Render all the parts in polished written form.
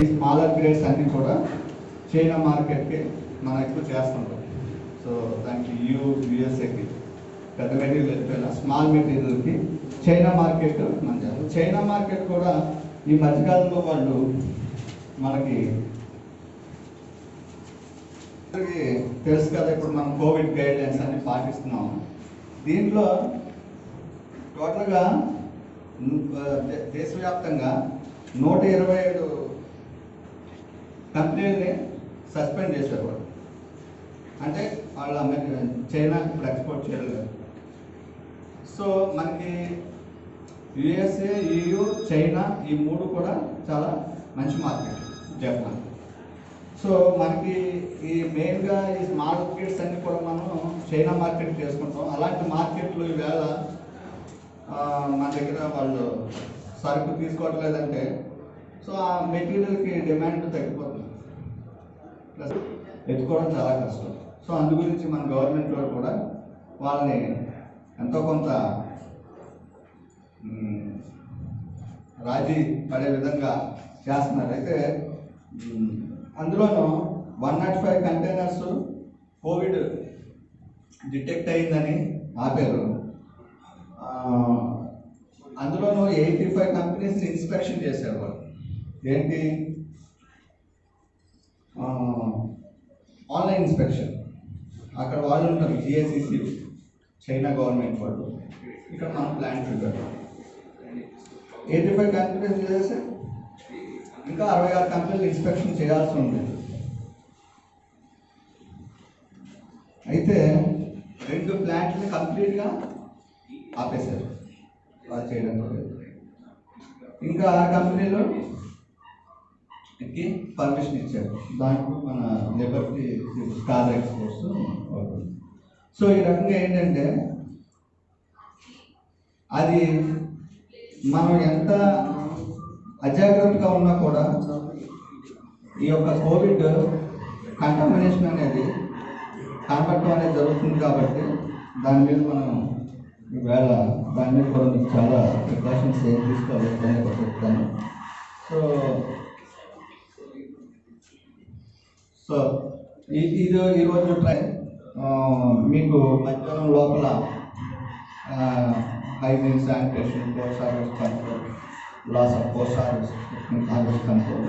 ఈ smaller grades అన్నీ కూడా చైనా మార్కెట్కి మనం ఎక్కువ చేస్తుంటాం. సో దానికి యూఎస్ఏకి పెద్ద మెటీరియల్ వెళ్ళిపోయినా స్మాల్ మెటీరియల్కి చైనా మార్కెట్ మనం చేస్తాం. చైనా మార్కెట్ కూడా ఈ మధ్యకాలంలో వాళ్ళు మనకి తెలుసు కదా, ఇప్పుడు మనం కోవిడ్ గైడ్లైన్స్ అన్ని పాటిస్తున్నాము. దీంట్లో టోటల్గా దేశవ్యాప్తంగా 127 కంపెనీలని సస్పెండ్ చేశారు వాళ్ళు. అంటే వాళ్ళు చైనా ఇప్పుడు ఎక్స్పోర్ట్ చేయలేదు. సో మనకి యుఎస్ఏ, EU, చైనా ఈ 3 కూడా చాలా మంచి మార్కెట్. జపాన్. సో మనకి ఈ మెయిన్గా ఈ స్మాల్ మార్కెట్స్ అన్నీ కూడా మనం చైనా మార్కెట్ చేసుకుంటాం. అలాంటి మార్కెట్లు ఈవేళ మన దగ్గర వాళ్ళు సరుకు తీసుకోవట్లేదంటే సో ఆ మెటీరియల్కి డిమాండ్ తగ్గిపోతుంది, ప్లస్ ఎత్తుకోవడం చాలా కష్టం. సో అందు గురించి మన గవర్నమెంట్ వాళ్ళు కూడా వాళ్ళని ఎంతో కొంత రాజీ పడే విధంగా చేస్తున్నారు. అయితే అందులోనూ 105 కంటైనర్స్ కోవిడ్ డిటెక్ట్ అయిందని ఆపారు. అందులోనూ 85 కంపెనీస్ని ఇన్స్పెక్షన్ చేశారు వాళ్ళు. ఏంటి? Online inspection. అక్కడ వాళ్ళు ఉంటారు, GACC, చైనా గవర్నమెంట్ వాళ్ళు. ఇక్కడ మనం ప్లాంట్ ఉంటారు. 85 కంపెనీస్ చేస్తే ఇంకా 66 కంపెనీలు ఇన్స్పెక్షన్ చేయాల్సి ఉంది. అయితే 2 ప్లాంట్ని కంప్లీట్గా ఆపేశారు వాళ్ళు చేయడంతో. ఇంకా 6 కంపెనీలు పర్మిషన్ ఇచ్చారు. దాంట్లో మన లిబర్టీ స్టార్ ఎక్స్పోర్ట్స్ అవుతుంది. సో ఈ రకంగా ఏంటంటే అది మనం ఎంత అజాగ్రత్తగా ఉన్నా కూడా ఈ యొక్క కోవిడ్ కంటామినేషన్ అనేది కనపడటం అనేది జరుగుతుంది. కాబట్టి దాని మీద మనం ఈవేళ దాని మీద కూడా మీకు చాలా ప్రికాషన్స్ ఏం తీసుకోవాలి అనేది చెప్తాను. సో ఈరోజు మీకు మధ్యాహ్నం లోపల hygiene, sanitation, post harvest control, loss of post harvest control,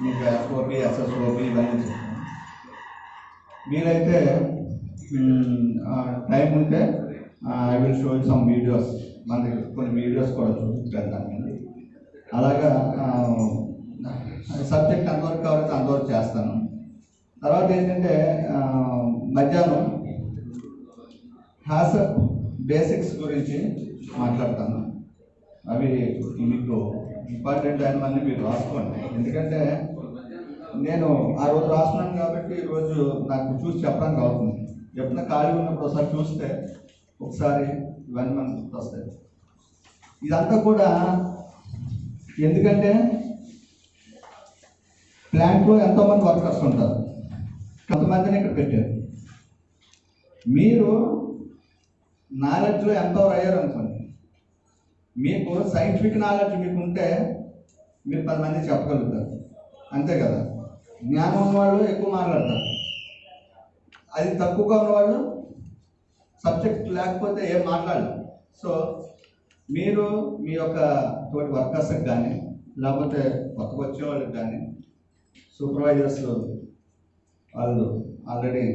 మీకు SOP, SSOP ఇవన్నీ చెప్తాను. మీరైతే టైం ఉంటే I will show some videos. మన దగ్గర కొన్ని వీడియోస్ కూడా చూపించగలుగుతాను. అలాగా సబ్జెక్ట్ అంతవరకు కావాలంటే అంతవరకు చేస్తాను. తర్వాత ఏంటంటే మధ్యాహ్నం హ్యాసప్ బేసిక్స్ గురించి మాట్లాడతాను. అవి మీకు ఇంపార్టెంట్ అయినవన్నీ మీరు రాసుకోండి. ఎందుకంటే నేను ఆ రోజు రాస్తున్నాను కాబట్టి ఈరోజు నాకు చూసి చెప్పడానికి అవుతుంది. ఎప్పుడైనా ఖాళీ ఉన్నప్పుడు ఒకసారి చూస్తే ఒకసారి ఇవన్నీ మనకు గుర్తొస్తాయి. ఇదంతా కూడా ఎందుకంటే ప్లాంట్లో ఎంతోమంది వర్కర్స్ ఉంటారు, కొంతమందిని ఇక్కడ పెట్టారు. మీరు నాలెడ్జ్లో ఎంతో అయ్యారు అనుకోండి, మీకు సైంటిఫిక్ నాలెడ్జ్ మీకు ఉంటే మీరు 10 మంది చెప్పగలుగుతారు, అంతే కదా. జ్ఞానం ఉన్నవాళ్ళు ఎక్కువ మాట్లాడతారు, అది తక్కువగా ఉన్నవాళ్ళు సబ్జెక్ట్ లేకపోతే ఏం మాట్లాడరు. సో మీరు మీ యొక్క తోటి వర్కర్స్కి కానీ లేకపోతే కొత్తగా వచ్చే వాళ్ళకి కానీ సూపర్వైజర్స్ వాళ్ళు ఆల్రెడీ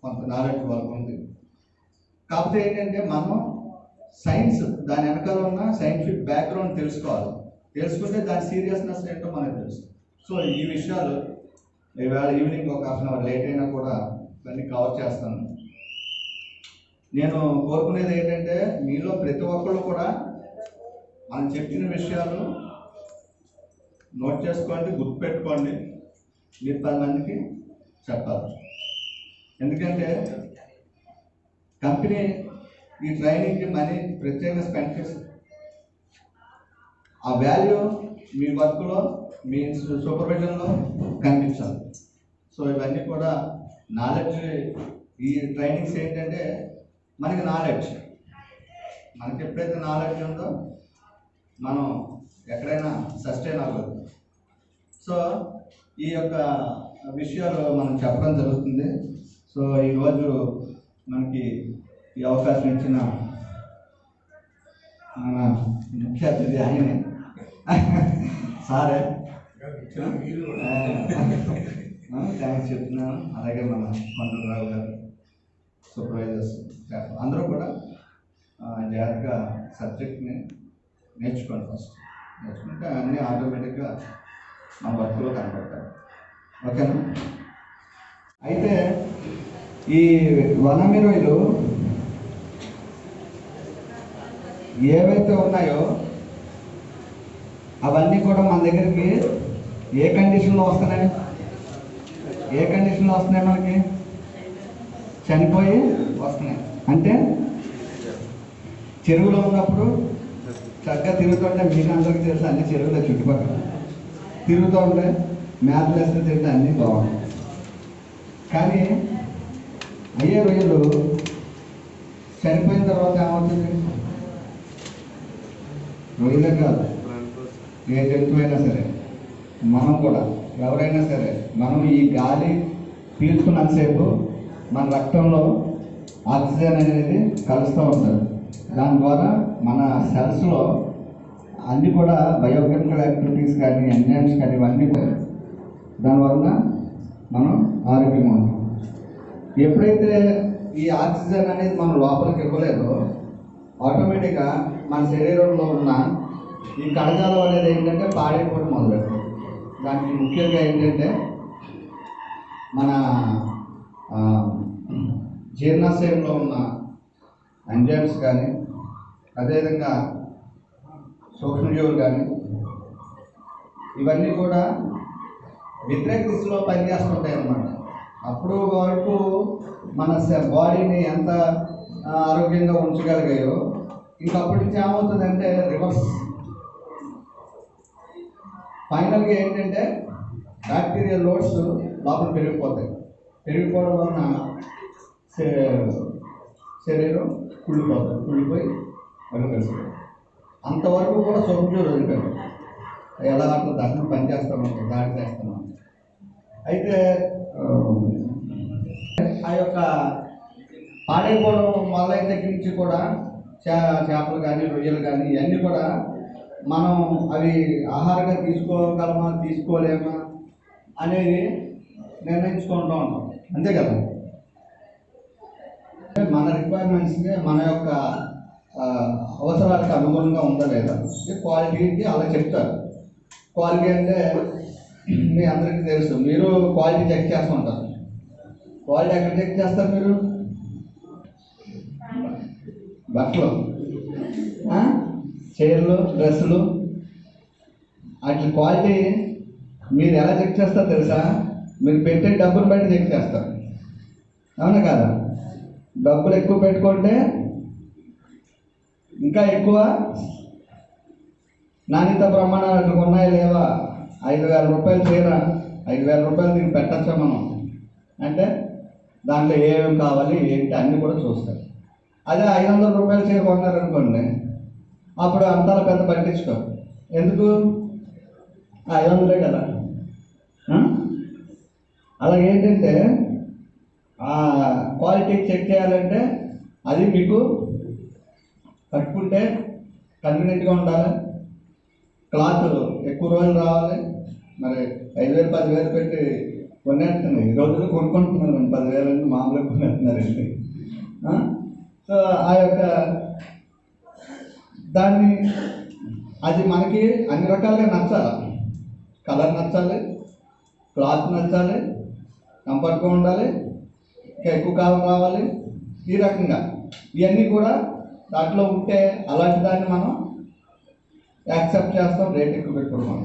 కొంత నాలెడ్జ్ వాళ్ళకు ఉంది. కాకపోతే ఏంటంటే మనం సైన్స్ దాని వెనకాల ఉన్న సైంటిఫిక్ బ్యాక్గ్రౌండ్ తెలుసుకోవాలి. తెలుసుకుంటే దాని సీరియస్నెస్ ఏంటో మనకు తెలుసు. సో ఈ విషయాలు ఈవేళ ఈవినింగ్ ఒక హాఫ్ అన్ అవర్ లేట్ అయినా కూడా ఇవన్నీ కవర్ చేస్తాను. నేను కోరుకునేది ఏంటంటే మీలో ప్రతి ఒక్కళ్ళు కూడా మనం చెప్పిన విషయాలు నోట్ చేసుకోండి, గుర్తుపెట్టుకోండి. మీరు 10 మందికి చెప్పాలి. ఎందుకంటే కంపెనీ ఈ ట్రైనింగ్కి మనీ ప్రత్యేకంగా స్పెండ్ చేస్తుంది. ఆ వాల్యూ మీ వర్క్లో మీ సూపర్విజన్లో కనిపించాలి. సో ఇవన్నీ కూడా నాలెడ్జ్. ఈ ట్రైనింగ్స్ ఏంటంటే మనకి నాలెడ్జ్, మనకి ఎప్పుడైతే నాలెడ్జ్ ఉందో మనం ఎక్కడైనా సస్టైన్ అవ్వదు. సో ఈ యొక్క విషయాలు మనం చెప్పడం జరుగుతుంది. సో ఈరోజు మనకి ఈ అవకాశం ఇచ్చిన మన ముఖ్య అతిథి ఆయనే సారే థ్యాంక్స్ చెప్తున్నాను. అలాగే మన కొండలరావు గారు, సూపర్వైజర్స్, అందరూ కూడా జాగ్రత్తగా సబ్జెక్ట్ని నేర్చుకోండి. ఫస్ట్ నేర్చుకుంటే అన్నీ ఆటోమేటిక్గా మన వర్క్లో కనపడతాయి. ఓకేనా? అయితే ఈ వనమిరుయిలు ఏవైతే ఉన్నాయో అవన్నీ కూడా మన దగ్గరికి ఏ కండిషన్లో వస్తున్నాయి? ఏ కండిషన్లో వస్తున్నాయి? మనకి చనిపోయి వస్తున్నాయి. అంటే చెరువులో ఉన్నప్పుడు చక్కగా తిరుగుతుంటే, మీకు అందరికీ తెలుసు అన్ని చెరువుల చుట్టుపక్కల తిరుగుతూ ఉంటే మేతలు వేస్తే తింటే అన్నీ బాగుంటాయి. కానీ అయ్యే రొయ్యలు చనిపోయిన తర్వాత ఏమవుతుంది? రొయ్యలే కాదు, ఏ జంతువు అయినా సరే, మనం కూడా ఎవరైనా సరే, మనం ఈ గాలి పీల్చుకున్నంతసేపు మన రక్తంలో ఆక్సిజన్ అనేది కలుస్తూ ఉంటుంది. దాని ద్వారా మన సెల్స్లో అన్నీ కూడా బయోకెమికల్ యాక్టివిటీస్ కానీ, ఎంజైమ్స్ కానీ ఇవన్నీ దానివల్ల మనం ఆరోగ్యంగా ఉంటాం. ఎప్పుడైతే ఈ ఆక్సిజన్ అనేది మనం లోపలికి ఇవ్వలేదో ఆటోమేటిక్గా మన శరీరంలో ఉన్న ఈ కణజాలం అనేది ఏంటంటే పాడైపోవడం మొదలవుతుంది. దానికి ముఖ్యంగా ఏంటంటే మన జీర్ణాశయంలో ఉన్న ఎంజైమ్స్ కానీ, అదేవిధంగా సూక్ష్మజీవులు కానీ, ఇవన్నీ కూడా వ్యతిరేక దిశలో పనిచేస్తుంటాయి అన్నమాట. అప్పుడు వరకు మన బాడీని ఎంత ఆరోగ్యంగా ఉంచగలిగాయో ఇంకప్పటి నుంచి ఏమవుతుందంటే రివర్స్. ఫైనల్గా ఏంటంటే బ్యాక్టీరియల్ లోడ్స్ లోపల పెరిగిపోతాయి. పెరిగిపోవడం వలన శరీరం కుళ్ళిపోయి వాళ్ళు కలిసిపోయి అంతవరకు కూడా సూక్ష్మజీవులు వదిలిపోయారు. ఎలా అట్లా దర్శనం పనిచేస్తామంటే దాడి చేస్తున్నాం. అయితే ఆ యొక్క పాడైపోవడం మొదలైన దగ్గర నుంచి కూడా చేపలు కానీ, రొయ్యలు కానీ ఇవన్నీ కూడా మనం అవి ఆహారంగా తీసుకోగలమా, తీసుకోలేమా అనేది నిర్ణయించుకుంటూ ఉంటాం. అంతే కదా? మన రిక్వైర్మెంట్స్కి, మన యొక్క అవసరాలకు అనుగుణంగా ఉందా లేదా, క్వాలిటీకి అలా చెప్తారు. క్వాలిటీ అంటే మీ అందరికీ తెలుసు. మీరు క్వాలిటీ చెక్ చేస్తుంటారు. క్వాలిటీ ఎక్కడ చెక్ చేస్తారు మీరు? బట్టలు, చీరలు, డ్రెస్సులు, వాటి క్వాలిటీ మీరు ఎలా చెక్ చేస్తారు తెలుసా? మీరు పెట్టే డబ్బులు బట్టి చెక్ చేస్తారు. అవునా కదా? డబ్బులు ఎక్కువ పెట్టుకుంటే ఇంకా ఎక్కువ నాణ్యత ప్రమాణాలు అట్లా ఉన్నాయా లేవా? 5,000 రూపాయలు చీర, 5,000 రూపాయలు దీనికి పెట్టచ్చా మనం అంటే దాంట్లో ఏమేమి కావాలి ఏంటి అన్నీ కూడా చూస్తారు. అదే 500 రూపాయలు చీర కొన్నారనుకోండి, అప్పుడు అంతా పెద్ద పట్టించుకోరు. ఎందుకు? 500 కదా. అలాగే ఏంటంటే క్వాలిటీ చెక్ చేయాలంటే అది మీకు కట్టుకుంటే కన్వీనియంట్గా ఉండాలి, క్లాత్ ఎక్కువ రోజులు రావాలి. మరి 5,000 10,000 పెట్టి కొనేస్తున్నారు. ఈ రోజుల్లో కొనుక్కుంటున్నారు. 10,000 అంటే మామూలుగా కొనేస్తున్నారండి. సో ఆ యొక్క దాన్ని అది మనకి అన్ని రకాలుగా నచ్చాలి. కలర్ నచ్చాలి, క్లాత్ నచ్చాలి, కంఫర్ట్గా ఉండాలి, ఇంకా ఎక్కువ కాలం రావాలి. ఈ రకంగా ఇవన్నీ కూడా దాంట్లో ఉంటే అలాంటి దాన్ని మనం యాక్సెప్ట్ చేస్తాం, రేట్ ఎక్కువ పెట్టుకుంటాం.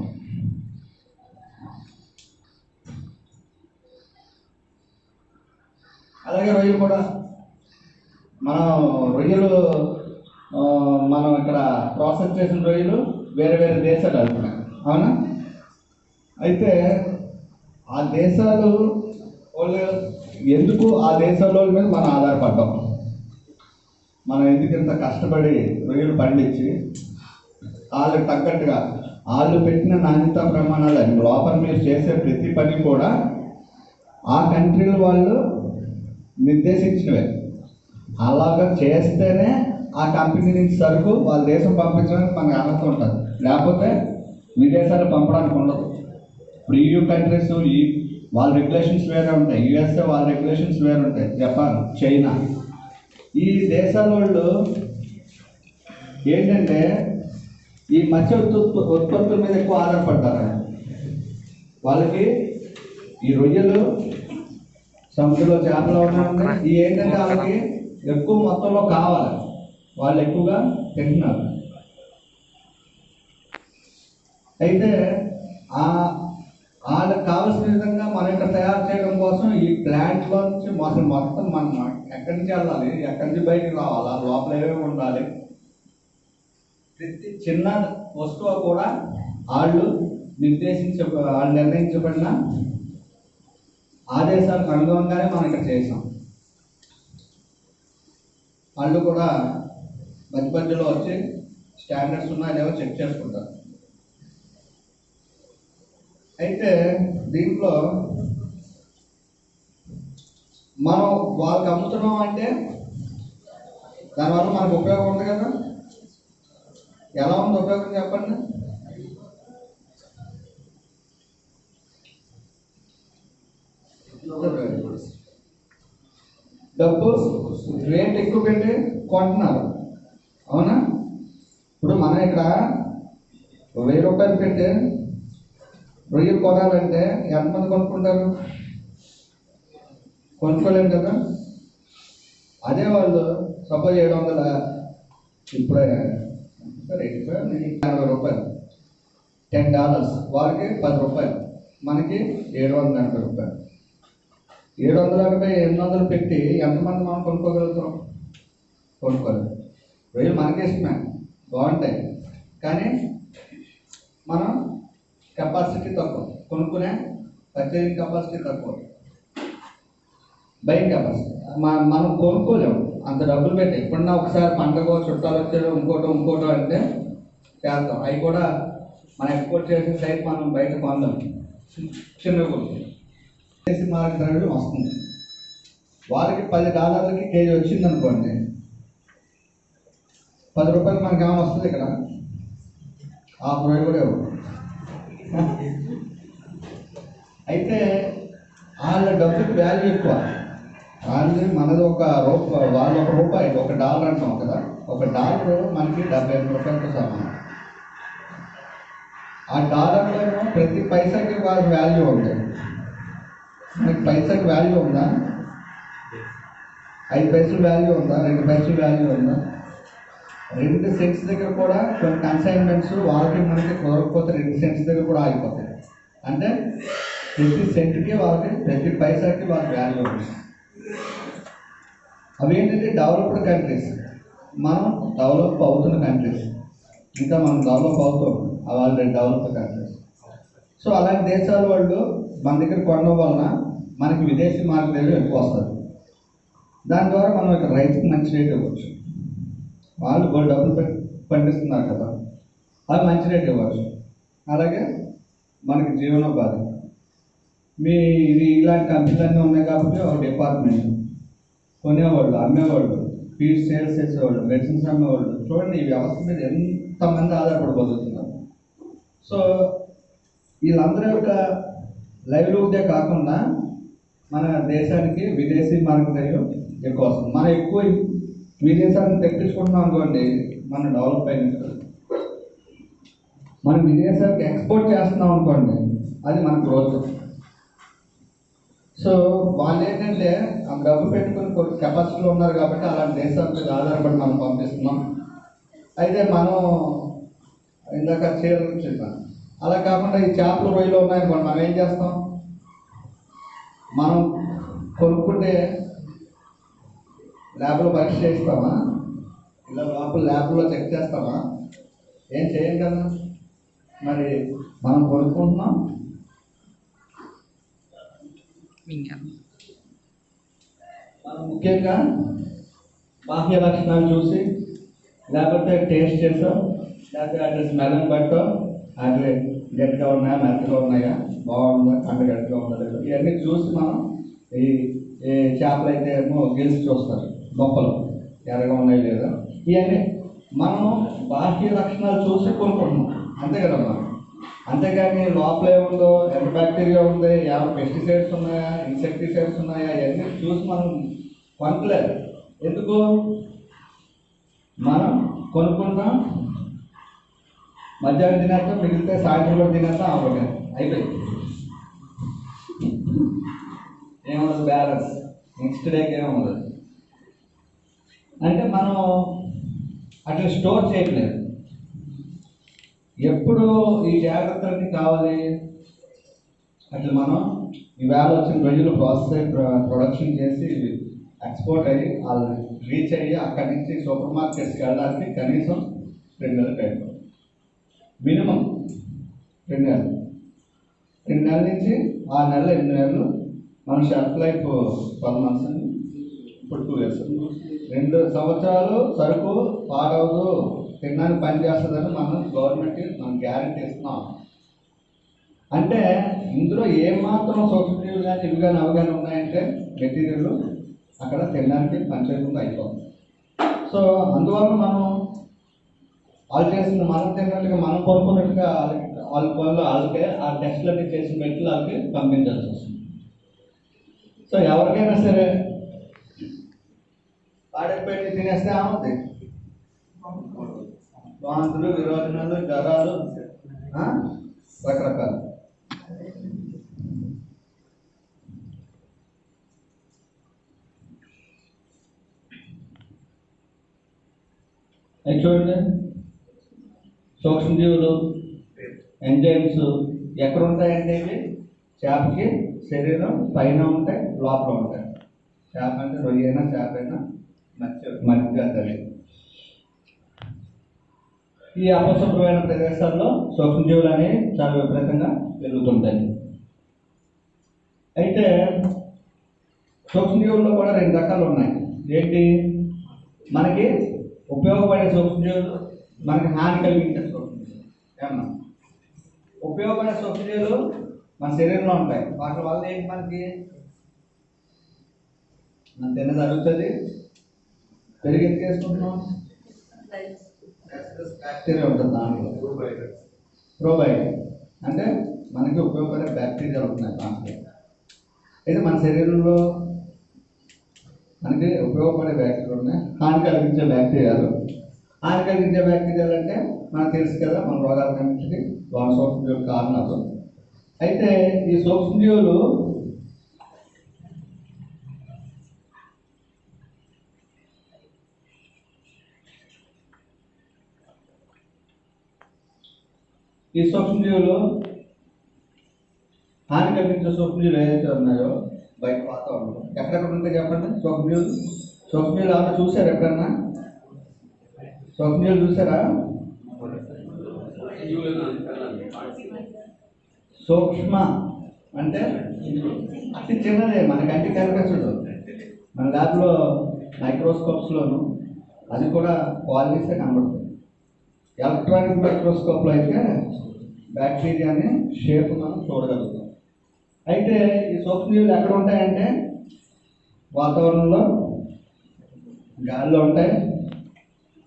అలాగే రొయ్యలు కూడా మనం ఇక్కడ ప్రాసెస్ చేసిన రొయ్యలు వేరే వేరే దేశాలు వెళ్తున్నాయి. అవునా? అయితే ఆ దేశాలు వాళ్ళు ఎందుకు, ఆ దేశాల మీద మనం ఆధారపడ్డాం. మనం ఎందుకు ఇంత కష్టపడి రొయ్యలు పండించి వాళ్ళకి తగ్గట్టుగా వాళ్ళు పెట్టిన నాణ్యతా ప్రమాణాలు అని లోపల మీరు చేసే ప్రతి పని కూడా ఆ కంట్రీల వాళ్ళు నిర్దేశించినవే. అలాగా చేస్తేనే ఆ కంపెనీ నుంచి సరుకు వాళ్ళ దేశం పంపించడానికి మనకు అర్హత ఉంటుంది, లేకపోతే విదేశాలు పంపడానికి ఉండదు. ఇప్పుడు EU కంట్రీస్ వాళ్ళ రెగ్యులేషన్స్ వేరే ఉంటాయి, USA వాళ్ళ రెగ్యులేషన్స్ వేరే ఉంటాయి, జపాన్, చైనా. ఈ దేశాల వాళ్ళు ఏంటంటే ఈ మత్స్య ఉత్పత్తుల మీద ఎక్కువ ఆధారపడతారు. వాళ్ళకి ఈ రొయ్యలు, సముద్రంలో చేపలు ఉన్నాయి, ఈ ఏంటంటే వాళ్ళకి ఎక్కువ మొత్తంలో కావాలి, వాళ్ళు ఎక్కువగా తింటున్నారు. అయితే వాళ్ళకి కావాల్సిన విధంగా మనం ఇక్కడ తయారు చేయడం కోసం ఈ ప్లాంట్లో నుంచి మొత్తం మనం ఎక్కడి నుంచి వెళ్ళాలి, ఎక్కడి నుంచి బయటకు రావాలి, లోపల ఏమేమి ఉండాలి, ప్రతి చిన్న వస్తువు కూడా వాళ్ళు నిర్ణయించబడిన ఆదేశాలకు అనుగుణంగానే మనం ఇక్కడ చేసాం. వాళ్ళు కూడా మధ్యలో వచ్చి స్టాండర్డ్స్ ఉన్నాయో లేవో చెక్ చేసుకుంటారు. అయితే దీంట్లో మనం వాళ్ళకి అమ్ముతున్నాం అంటే దానివల్ల మనకు ఉపయోగం ఉంది కదా. ఎలా ఉంది ఉపయోగం చెప్పండి. డబ్బు రేట్ ఎక్కువ పెట్టి కొంటున్నారు, అవునా? ఇప్పుడు మనం ఇక్కడ 1000 రూపాయలు పెట్టి రొయ్యలు కొనాలంటే ఎంతమంది కొనుక్కుంటారు? కొనుక్కోలేము కదా. అదే వాళ్ళు సపోజ్ 700, ఇప్పుడే 80 రూపాయలు, $10, వాళ్ళకి 10 రూపాయలు, మనకి 780 రూపాయలు. 780, 800 పెట్టి ఎంతమంది మనం కొనుక్కోగలుగుతాం? కొనుక్కోలేదు. రొయ్యలు మనకి ఇష్టమే, బాగుంటాయి, కానీ మనం కెపాసిటీ తక్కువ, కొనుక్కునే పర్చేజింగ్ కెపాసిటీ తక్కువ, బయింగ్ కెపాసిటీ మనం కొనుక్కోలేము అంత డబ్బులు పెట్టి. ఎప్పుడన్నా ఒకసారి పండగ, చుట్టాలు వచ్చారు, ఇంకోటో అంటే చేస్తాం. అవి కూడా మనం ఎక్స్పోర్ట్ చేసే సైట్ మనం బయట కొందాం, చిన్నగా కొనుక్కుంటాం. దేశీ మార్కెట్ ద్రవ్యం వస్తుంది, వాళ్ళకి $10 కేజీ వచ్చింది అనుకోండి, 10 రూపాయలు మనకి ఏమైనా వస్తుంది ఇక్కడ? ½ రూపాయి కూడా ఇవ్వదు. అయితే వాళ్ళ డబ్బుకి వాల్యూ ఎక్కువ. వాళ్ళది మనది వాళ్ళు $1, $1 అంటాం కదా. $1 మనకి 75 రూపాయలతో సమానం. ఆ డాలర్లో ప్రతి పైసాకి వాళ్ళకి వాల్యూ ఉంది. మనకి పైసాకి వాల్యూ ఉందా? 5 పైసలు వాల్యూ ఉందా? 2 పైసలు వాల్యూ ఉందా? 2 సెంట్స్ దగ్గర కూడా కొన్ని కన్సైన్మెంట్స్ వాళ్ళకి మనకి కుదరకపోతే 2 సెంట్స్ దగ్గర కూడా ఆగిపోతాయి. అంటే ప్రతి సెంట్కి వాళ్ళకి, ప్రతి పైసాకి వాళ్ళకి వాల్యూ ఉంది. అవి ఏంటంటే డెవలప్డ్ కంట్రీస్, మనం డెవలప్ అవుతున్న కంట్రీస్, ఇంకా మనం డెవలప్ అవుతాం, వాళ్ళు డెవలప్డ్ కంట్రీస్. సో అలాంటి దేశాల వాళ్ళు మన దగ్గర కొనడం వలన మనకి విదేశీ మార్కెట్ ఎక్కువ వస్తుంది. దాని ద్వారా మనం ఇక్కడ రైతుకి మంచి రేట్ ఇవ్వచ్చు. వాళ్ళు డబ్బులు పెట్టి పండిస్తున్నారు కదా, అది మంచి రేట్ ఇవ్వచ్చు. అలాగే మనకి జీవనోపాధి, ఇలాంటి కంపెనీలన్నీ ఉన్నాయి కాబట్టి ఒక డిపార్ట్మెంట్, కొనేవాళ్ళు, అమ్మేవాళ్ళు, ఫీడ్ సేల్స్ చేసేవాళ్ళు, మెడిసిన్స్ అమ్మేవాళ్ళు. చూడండి ఈ వ్యవస్థ మీద ఎంతమంది ఆధారపడి బతుకుతున్నారు. సో వీళ్ళందరి యొక్క లైవ్లీహుడ్డే కాకుండా మన దేశానికి విదేశీ మార్కెట్ ఎక్కువ వస్తుంది. మనం ఎక్కువ విదేశాలను తెప్పించుకుంటున్నాం అనుకోండి, మనం డెవలప్ అయినట్టు. మనం విదేశాలకు ఎక్స్పోర్ట్ చేస్తున్నాం అనుకోండి, అది మన గ్రోత్. సో వాళ్ళు ఏంటంటే ఆ డబ్బు పెట్టుకుని కెపాసిటీలో ఉన్నారు కాబట్టి అలాంటి దేశాలకు ఆధారపడి మనం పంపిస్తున్నాం. అయితే మనం ఇందాక చీరలు చెప్పాను, అలా కాకుండా ఈ చేపలు, రొయ్యలు ఉన్నాయనుకోండి, మనం ఏం చేస్తాం? మనం కొనుక్కుంటే ల్యాబ్లో పరీక్ష చేస్తామా? ఇలా లోపల ల్యాబ్లో చెక్ చేస్తామా? ఏం చేయం కదా. మరి మనం కొనుక్కుంటున్నాం, మనం ముఖ్యంగా బాహ్య లక్షణాలు చూసి, లేకపోతే టేస్ట్ చేసాం, లేకపోతే అట్లా స్మెల్ని బట్టో అట్లా గట్టిగా ఉన్నాయా మెత్తగా ఉన్నాయా బాగుందా కంట గట్టిగా ఉందా లేదా ఇవన్నీ చూసి మనం ఈ ఈ చేపలు అయితే ఏమో గెలిచి చూస్తారు గొప్పలు ఎర్రగా ఉన్నాయి లేదా ఇవన్నీ మనం బాహ్య లక్షణాలు చూసి కొనుక్కుంటున్నాం అంతే కదమ్మా. అంతేగాని లోపల ఏముందో ఎంత బ్యాక్టీరియా ఉంది ఏమైనా పెస్టిసైడ్స్ ఉన్నాయా ఇన్సెక్టిసైడ్స్ ఉన్నాయా ఇవన్నీ చూసి మనం కొనట్లేదు. ఎందుకు మనం కొనుక్కుంటాం మధ్యాహ్నం తినేస్తాం మిగిలితే సాయంత్రం కూడా తినేస్తాం అవ్వగా అయిపోయింది. ఏముండదు బ్యాలెన్స్ నెక్స్ట్ డేకి ఏముండదు. అంటే మనం అట్లా స్టోర్ చేయట్లేదు. ఎప్పుడు ఈ జాగ్రత్తలన్నీ కావాలి అట్లా మనం ఈవేళ వచ్చిన రోజులు ప్రాసెస్ అయ్యి ప్రొడక్షన్ చేసి ఎక్స్పోర్ట్ అయ్యి వాళ్ళు రీచ్ అయ్యి అక్కడి నుంచి సూపర్ మార్కెట్స్కి వెళ్ళడానికి కనీసం 2 నెలలు టైం, మినిమం 2 నెలలు, 2 నెలల నుంచి 6 నెలలు 8 నెలలు. మన షెల్ఫ్ లైఫ్ 12 months అని ఇప్పుడు 2 years. 2 సంవత్సరాలు సరుకు పాడవదు తినడానికి పని చేస్తుందని మనం గవర్నమెంట్ మనం గ్యారెంటీ ఇస్తున్నాం. అంటే ఇందులో ఏమాత్రం సూక్ష్మజీవులు కానీ ఇవి కానీ అవి కానీ ఉన్నాయంటే మెటీరియల్ అక్కడ తినడానికి పనిచేయకుండా అయిపోతుంది. సో అందువల్ల మనం వాళ్ళు చేసిన మనం తిన్నట్టుగా మనం కొనుక్కున్నట్టుగా వాళ్ళకే ఆ టెస్ట్లన్నీ చేసిన పెట్టి వాళ్ళకి పంపించాల్సి వస్తుంది. సో ఎవరికైనా సరే పాడైపోయి తినేస్తే ఏమవుతుంది? వాంతులు విరోచనాలు జ్వరాలు రకరకాలు. అవి చూడండి సూక్ష్మజీవులు ఎంజైమ్స్ ఎక్కడ ఉంటాయంటే ఇవి చేపకి శరీరం పైన ఉంటాయి లోపల ఉంటాయి. చేప అంటే రొయ్యైనా చేప అయినా మధ్య తల్లి. ఈ అపశుభ్రమైన ప్రదేశాల్లో సూక్ష్మజీవులు అనేవి చాలా విపరీతంగా పెరుగుతుంటాయి. అయితే సూక్ష్మజీవుల్లో కూడా 2 రకాలు ఉన్నాయి. ఏంటి? మనకి ఉపయోగపడే సూక్ష్మజీవులు, మనకి హాని కలిగించే సూక్ష్మజీవులు. ఏమన్నా ఉపయోగపడే సూక్ష్మజీవులు మన శరీరంలో ఉంటాయి. వాటి వల్ల ఏంటి? మనకి మన తిన్నది అరుగుతుంది, పెరిగి ఎత్తుకేసుకుంటున్నాం, బ్యాక్టీరియా ఉంటుంది దాంట్లో. ప్రోబయోటిక్ అంటే మనకి ఉపయోగపడే బ్యాక్టీరియాలు ఉంటున్నాయి దాంట్లో. అయితే మన శరీరంలో మనకి ఉపయోగపడే బ్యాక్టీరియాలు ఉన్నాయి, హాని కలిగించే బ్యాక్టీరియాలు. హాని కలిగించే బ్యాక్టీరియాలు అంటే మనకు తెలుసు కదా మన రోగాలన్నింటికి వాళ్ళ సూక్ష్మజీవులు కారణాలు. అయితే ఈ సూక్ష్మజీవులు హాని కలిగించే సూక్ష్మజీవులు ఏదైతే ఉన్నాయో బయట వాతావరణంలో ఎక్కడెక్కడ ఉంటాయి చెప్పండి. సూక్ష్మజీవులు ఏమన్నా చూసారు? ఎక్కడన్నా సూక్ష్మజీవులు చూసారా? సూక్ష్మ అంటే అతి చిన్నదే, మన కంటికి కనిపించదు. మన ల్యాబ్లో మైక్రోస్కోప్స్లోను అది కూడా క్వాలిటీసే కనబడుతుంది. ఎలక్ట్రానిక్ మైక్రోస్కోప్లో అయితే బ్యాక్టీరియాని షేప్ మనం చూడగలుగుతాం. అయితే ఈ సూక్ష్మజీవులు ఎక్కడ ఉంటాయంటే వాతావరణంలో, గాలిలో ఉంటాయి,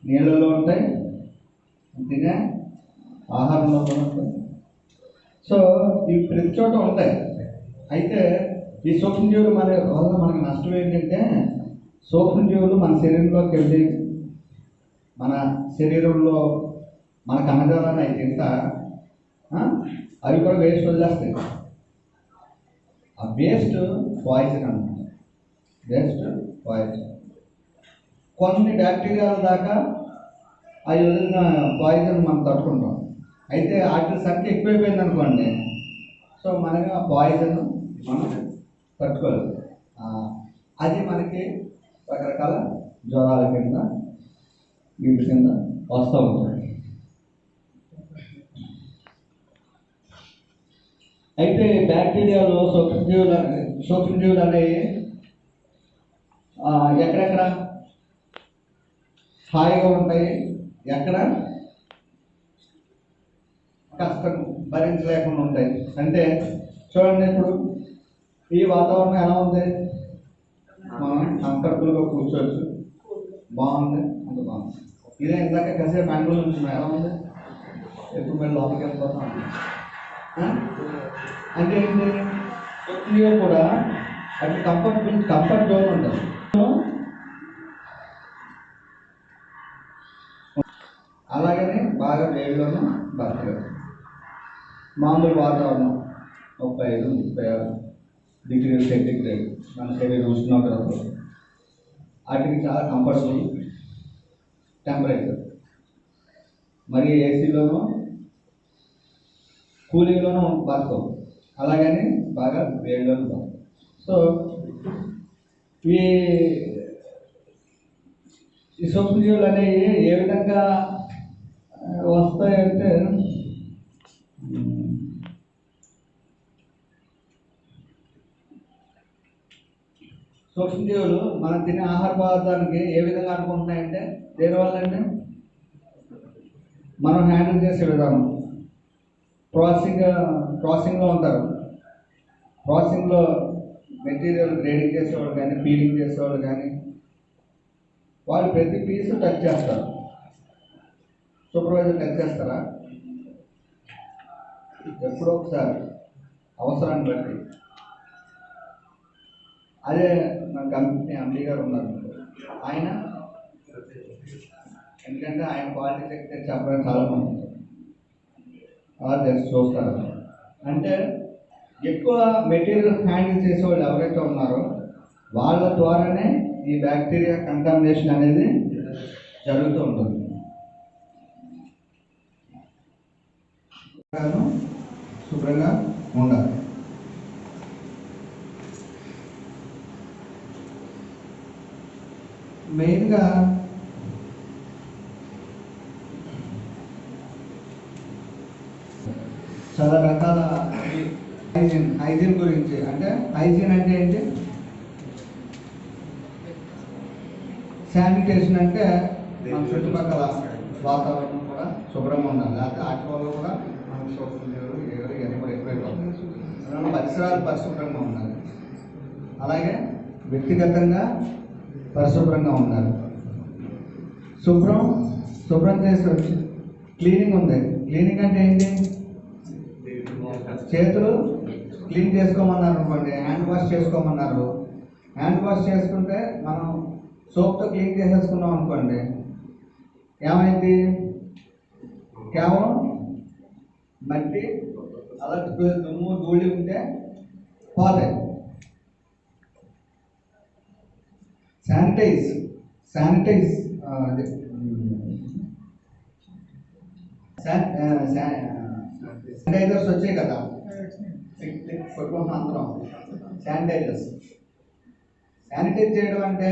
నీళ్ళలో ఉంటాయి, తినే ఆహారంలో కూడా ఉంటాయి. సో ఇవి ప్రతి చోట ఉంటాయి. అయితే ఈ సూక్ష్మజీవులు మన వల్ల మనకి నష్టం ఏంటంటే సూక్ష్మజీవులు మన శరీరంలోకి వెళ్ళి మన శరీరంలో మన కణజాలాన్ని అయితే ఇంత అవి కూడా వేస్ట్ వదిలేస్తాయి. ఆ వేస్ట్ పాయిజన్ అన్నమాట. Waste poison. కొన్ని బ్యాక్టీరియాల దాకా అవి వదిలిన పాయిజన్ మనం తట్టుకుంటాం. అయితే వాటి సంఖ్య ఎక్కువైపోయింది అనుకోండి, సో మనకి ఆ పాయిజన్ మనం తట్టుకోలేదు. అది మనకి రకరకాల జ్వరాల కింద వీటి కింద వస్తూ ఉంటుంది. అయితే బ్యాక్టీరియాలు సూక్ష్మజీవులు అనేవి ఎక్కడెక్కడ హాయిగా ఉంటాయి, ఎక్కడ కష్టం భరించలేకుండా ఉంటాయి. అంటే చూడండి, ఇప్పుడు ఈ వాతావరణం ఎలా ఉంది, మనం కంఫర్టబుల్గా కూర్చోవచ్చు, బాగుంది, అంత బాగుంది. ఇదే ఇందాక కాసేపు మ్యాంగోలు ఉంటున్నాం, ఎలా ఉంది, ఎప్పుడు మేము లోపలికి వెళ్ళిపోతాం. అంటే ఏంటి, కొద్దిగా కూడా అది కంఫర్ట్ జోన్ ఉంటుంది. అలాగని బాగా వేడిలోనూ బతకలేదు. మామూలు వాతావరణం 35-36 డిగ్రీల సెంటిగ్రేడ్ మన శరీర ఉష్ణోగ్రతలు, వాటికి చాలా కంఫర్టబుల్ టెంపరేచర్. మరి ఏసీలోనూ కూలింగ్లోనూ బతకం, అలాగని బాగా వేడిలోనూ బతకం. సో ఈ సూక్ష్మజీవులు అనేవి ఏ విధంగా వస్తాయంటే, సూక్ష్మజీవులు మనం తినే ఆహార పదార్థానికి ఏ విధంగా అనుకుంటున్నాయంటే, దేనివల్ల అంటే మనం హ్యాండిల్ చేసే విధానం. ప్రాసెసింగ్లో ఉంటారు. ప్రాసెసింగ్లో మెటీరియల్ గ్రేడింగ్ చేసేవాళ్ళు కానీ, పీలింగ్ చేసేవాళ్ళు కానీ, వాళ్ళు ప్రతి పీసు టచ్ చేస్తారు. సూపర్వైజర్ టచ్ చేస్తారా? ఎప్పుడో ఒకసారి అవసరాన్ని బట్టి. అదే మన కంపెనీ ఎండీ గారు ఉన్నారు, ఆయన ఎందుకంటే ఆయన క్వాలిటీ చెక్ చేసి చెప్పడానికి చాలా మంది అలా చేసి చూస్తారు. అంటే ఎక్కువ మెటీరియల్ హ్యాండిల్ చేసేవాళ్ళు ఎవరైతే ఉన్నారో వాళ్ళ ద్వారానే ఈ బ్యాక్టీరియా కంటామినేషన్ అనేది జరుగుతూ ఉంటుంది. శుభ్రంగా ఉండాలి. మెయిన్గా చాలా రకాల హైజీన్ గురించి. అంటే హైజీన్ అంటే ఏంటి, శానిటేషన్ అంటే మన చుట్టుపక్కల వాతావరణం కూడా శుభ్రంగా ఉండాలి. లేకపోతే వాటి వల్ల కూడా మనకు సూక్ష్మజీవులు ఇవన్నీ కూడా ఎక్కువైపోతాయి. అందువల్ల పరిసరాలు పరిశుభ్రంగా ఉండాలి. అలాగే వ్యక్తిగతంగా పరిశుభ్రంగా ఉండాలి. శుభ్రం చేసి క్లీనింగ్ ఉంది. క్లీనింగ్ అంటే ఏంటి, చేతులు క్లీన్ చేసుకోమన్నారు అనుకోండి, హ్యాండ్ వాష్ చేసుకోమన్నారు. హ్యాండ్ వాష్ చేసుకుంటే మనం సోప్తో క్లీన్ చేసేసుకున్నాం అనుకోండి, ఏమైంది, కేవలం మట్టి అలా దుమ్ము ధూళి ఉంటే పోతాయి. శానిటైజర్స్ వచ్చాయి కదా, అందరం శానిటైజ్ చేయడం అంటే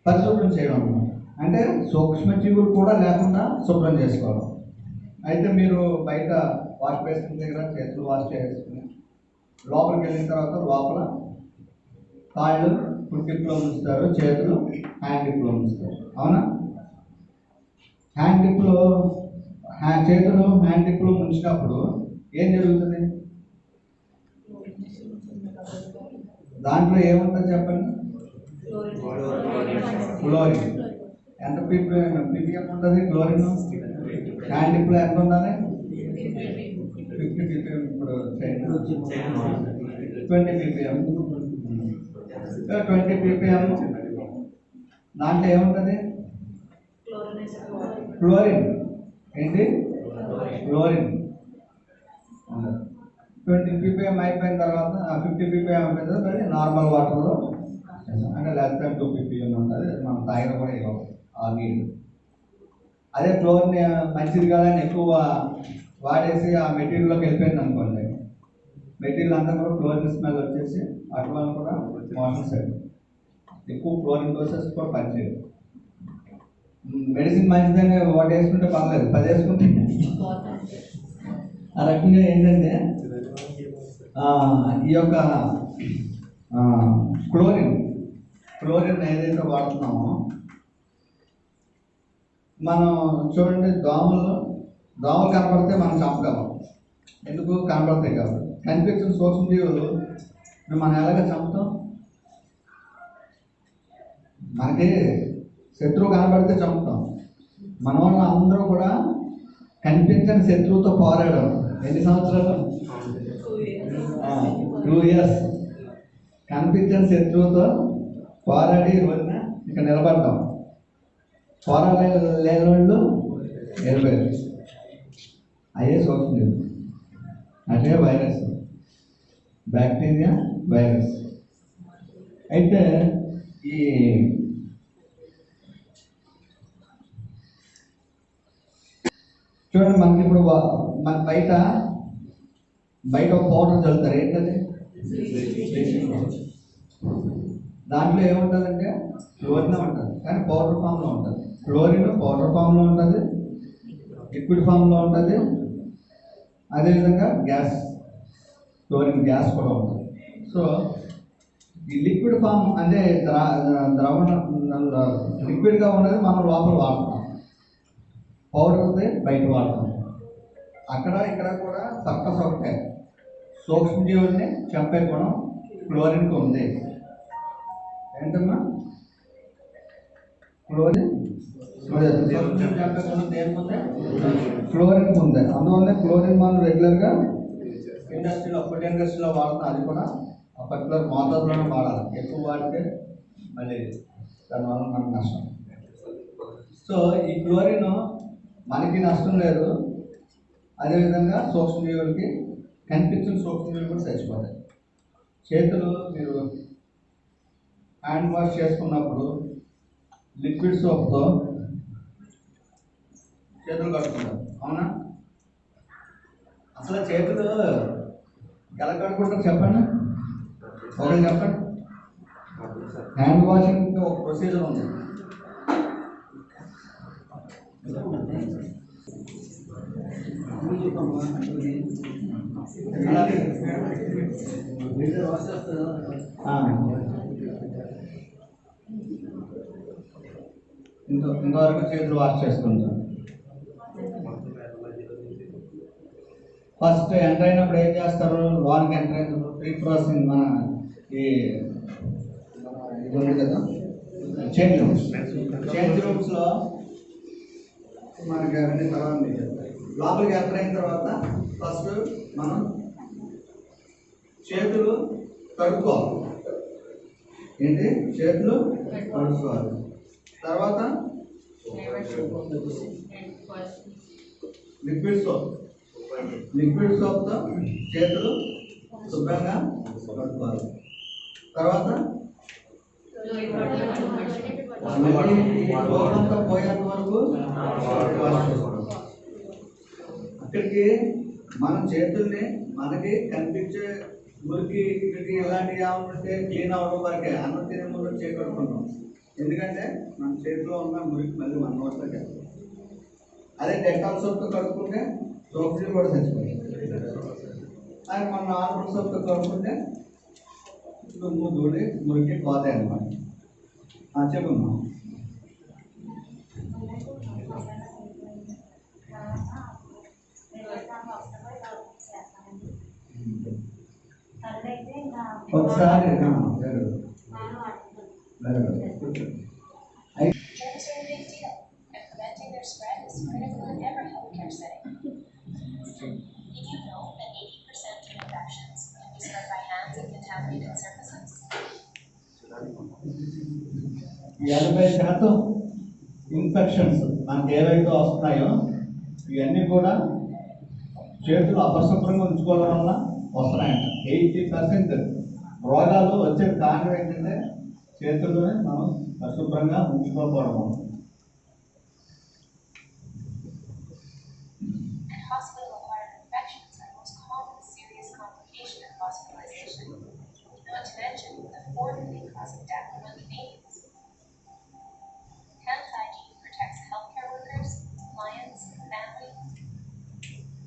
పరిశుభ్రం చేయడం అంటే సూక్ష్మజీవులు కూడా లేకుండా శుభ్రం చేసుకోవడం. అయితే మీరు బయట వాష్ బేసిన్ దగ్గర చేతులు వాష్ చేసుకుని లోపలికి వెళ్ళిన తర్వాత లోపల కాళ్ళు ఫుట్ డిప్లో ఉంచుతారు, చేతులు హ్యాండ్ డిప్లో ఉంచుతారు. అవునా? చేతులు హ్యాండ్ డిప్లో ఉంచినప్పుడు ఏం జరుగుతుంది, దాంట్లో ఏముంటుంది చెప్పండి, క్లోరిన్. ఎంత ppm ఉంటుంది క్లోరిన్? హ్యాండ్ డిప్లో ఎంత ఉండాలి, 50 ppm. ఇప్పుడు 20 ppm. 20 ppm దాంట్లో ఏముంటుంది, క్లోరిన్. ఏంటి, క్లోరిన్. 20 ppm అయిపోయిన తర్వాత 50 ppm అయిపోయిన తర్వాత నార్మల్ వాటర్లో అంటే లెస్ దాన్ 2 ppm ఉంటుంది, మనం తాగిన కూడా ఇవ్వం ఆ నీళ్ళు. అదే క్లోరిన్ మంచిది కాదని ఎక్కువ వాడేసి ఆ మెటీరియల్లోకి వెళ్ళిపోయింది అనుకోండి, మెటీరియల్ అంతా కూడా క్లోరిన్ స్మెల్ వచ్చేసి అటువంటి కూడా మోషన్స్ అయిపోయింది. ఎక్కువ క్లోరిన్ డోసెస్ కూడా పనిచేయదు. మెడిసిన్ మంచిదని ఒకటి వేసుకుంటే పర్లేదు, 10 వేసుకుంటే ఆ రకంగా ఏంటంటే ఈ యొక్క క్లోరిన్ ఏదైతే వాడుతున్నామో మనం చూడండి, దోమలు దోమలు కనపడితే మనం చంపగలం. ఎందుకు? కనపడతాయి కాబట్టి. కనిపించిన సూక్ష్మజీవులు మనం ఎలాగ చంపుతాం? మనకి శత్రువు కనబడితే చంపుతాం. మన వాళ్ళు అందరూ కూడా కనిపించని శత్రువుతో పోరాడారు. ఎన్ని సంవత్సరాలు? 2 years. కనిపించని శత్రువుతో పోరాడి రోజున ఇక్కడ నిలబడ్డాం. పోరాడలేని వాళ్ళు నిలబడారు. అయ్యే సూక్ష్మజీవులు. అదే వైరస్, బ్యాక్టీరియా, వైరస్. అయితే ఈ చూడండి, మనకి ఇప్పుడు మన బయట ఒక పౌడర్ చల్లుతారు. ఏంటది? దాంట్లో ఏముంటుందంటే క్లోరిన్ ఉంటుంది, కానీ పౌడర్ ఫామ్లో ఉంటుంది. క్లోరిన్ పౌడర్ ఫామ్లో ఉంటుంది, లిక్విడ్ ఫామ్లో ఉంటుంది. అదేవిధంగా గ్యాస్, క్లోరిన్ గ్యాస్ కూడా ఉంటుంది. సో ఈ లిక్విడ్ ఫామ్ అంటే ద్రవణ లిక్విడ్గా ఉన్నది మనం లోపల వాడతాం, పౌడర్ది బయట వాడతాం. అక్కడ ఇక్కడ కూడా సర్కస్ ఒకటే. సూక్ష్మజీవుల్ని చంపే గుణం క్లోరిన్కి ఉంది. ఏంటమ్మా? క్లోరిన్ చంపే గుణం దేనికి ఉంది? క్లోరిన్కి ఉంది. అందువల్ల క్లోరిన్ మనం రెగ్యులర్గా ఫుడ్ ఇండస్ట్రీలో వాడుతున్నాం. అది కూడా పర్టికులర్ మోతాదులోనే వాడాలి. ఎక్కువ వాడితే మళ్ళీ దానివల్ల మనకు నష్టం. సో ఈ క్లోరిన్ మనకి నష్టం లేదు. అదేవిధంగా సూక్ష్మజీవులకి, కనిపించిన సూక్ష్మజీవులు కూడా చచ్చిపోతాయి. చేతులు మీరు హ్యాండ్ వాష్ చేసుకున్నప్పుడు లిక్విడ్ సోప్తో చేతులు కడుక్కుంటారు, అవునా? అసలు చేతులు ఎలా కడుక్కుంటారు చెప్పండి? ఒకటి చెప్పండి. హ్యాండ్ వాషింగ్ ఒక ప్రొసీజర్ ఉంది. ఇంతవరకు చేతులు వాష్ చేసుకుంటాం. ఫస్ట్ ఎంటర్ అయినప్పుడు ఏం చేస్తారు? లోన్కి ఎంటర్ అయినప్పుడు ప్రీ ప్రాసెసింగ్ మన ఇది ఉంది కదా, చేంజ్ రూమ్స్లో మనకి అవన్నీ తర్వాత లోపలికి ఎంటర్ అయిన తర్వాత ఫస్ట్ మనం చేతులు కడుక్కోవాలి. ఏంటి? చేతులు కడుక్కోవాలి. తర్వాత లిక్విడ్ సోప్తో చేతులు శుభ్రంగా కడుక్కోవాలి. తర్వాత రోగంతా పోయేంత వరకు అక్కడికి మనం చేతుల్ని మనకి కనిపించే మురికి ఇక్కడికి ఇలాంటివి ఏమంటే క్లీన్ అవ్వడం వరకే. అన్నం తినే ముందు చేకడుకుంటాం. ఎందుకంటే మన చేతిలో ఉన్న మురికి మళ్ళీ మన నోట్లోకి వెళ్తాం. అదే డెటాల్ సోప్తో కడుక్కుంటే సోప్లు కూడా చచ్చిపోతాయి. అది మన నార్మల్ సోప్తో కడుక్కుంటే దుమ్ము ధూళి మురికి పోతాయి అన్నమాట. చెప్పమ్మా. ఒకసారి శాతం ఇన్ఫెక్షన్స్ మనకి ఏవైతే వస్తున్నాయో ఇవన్నీ కూడా చేతులు అపరిశుభ్రంగా ఉంచుకోవడం వల్ల వస్తున్నాయంట. 80% రోగాలు వచ్చే కారణం ఏంటంటే చేతుల్లోనే మనం అశుభ్రంగా ఉంచుకోకపోవడం.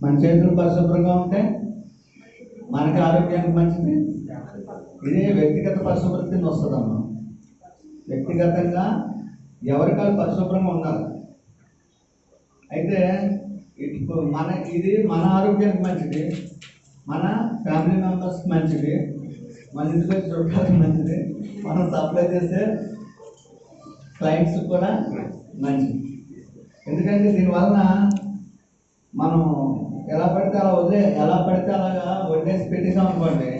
మన చేతులు పరిశుభ్రంగా ఉంటే మనకి ఆరోగ్యానికి మంచిది. ఇదే వ్యక్తిగత పరిశుభ్రత కింద వస్తుందమ్మా. వ్యక్తిగతంగా ఎవరికాలు పరిశుభ్రంగా ఉండాలి. అయితే మన ఇది మన ఆరోగ్యానికి మంచిది, మన ఫ్యామిలీ మెంబర్స్కి మంచిది, మన ఇంటికి వచ్చి చుట్టాలకు మంచిది, మనం సప్లై చేసే క్లయింట్స్కి కూడా మంచిది. ఎందుకంటే దీనివలన మనం ఎలా పడితే అలాగా వడ్డేసి పెట్టేసాం అనుకోండి,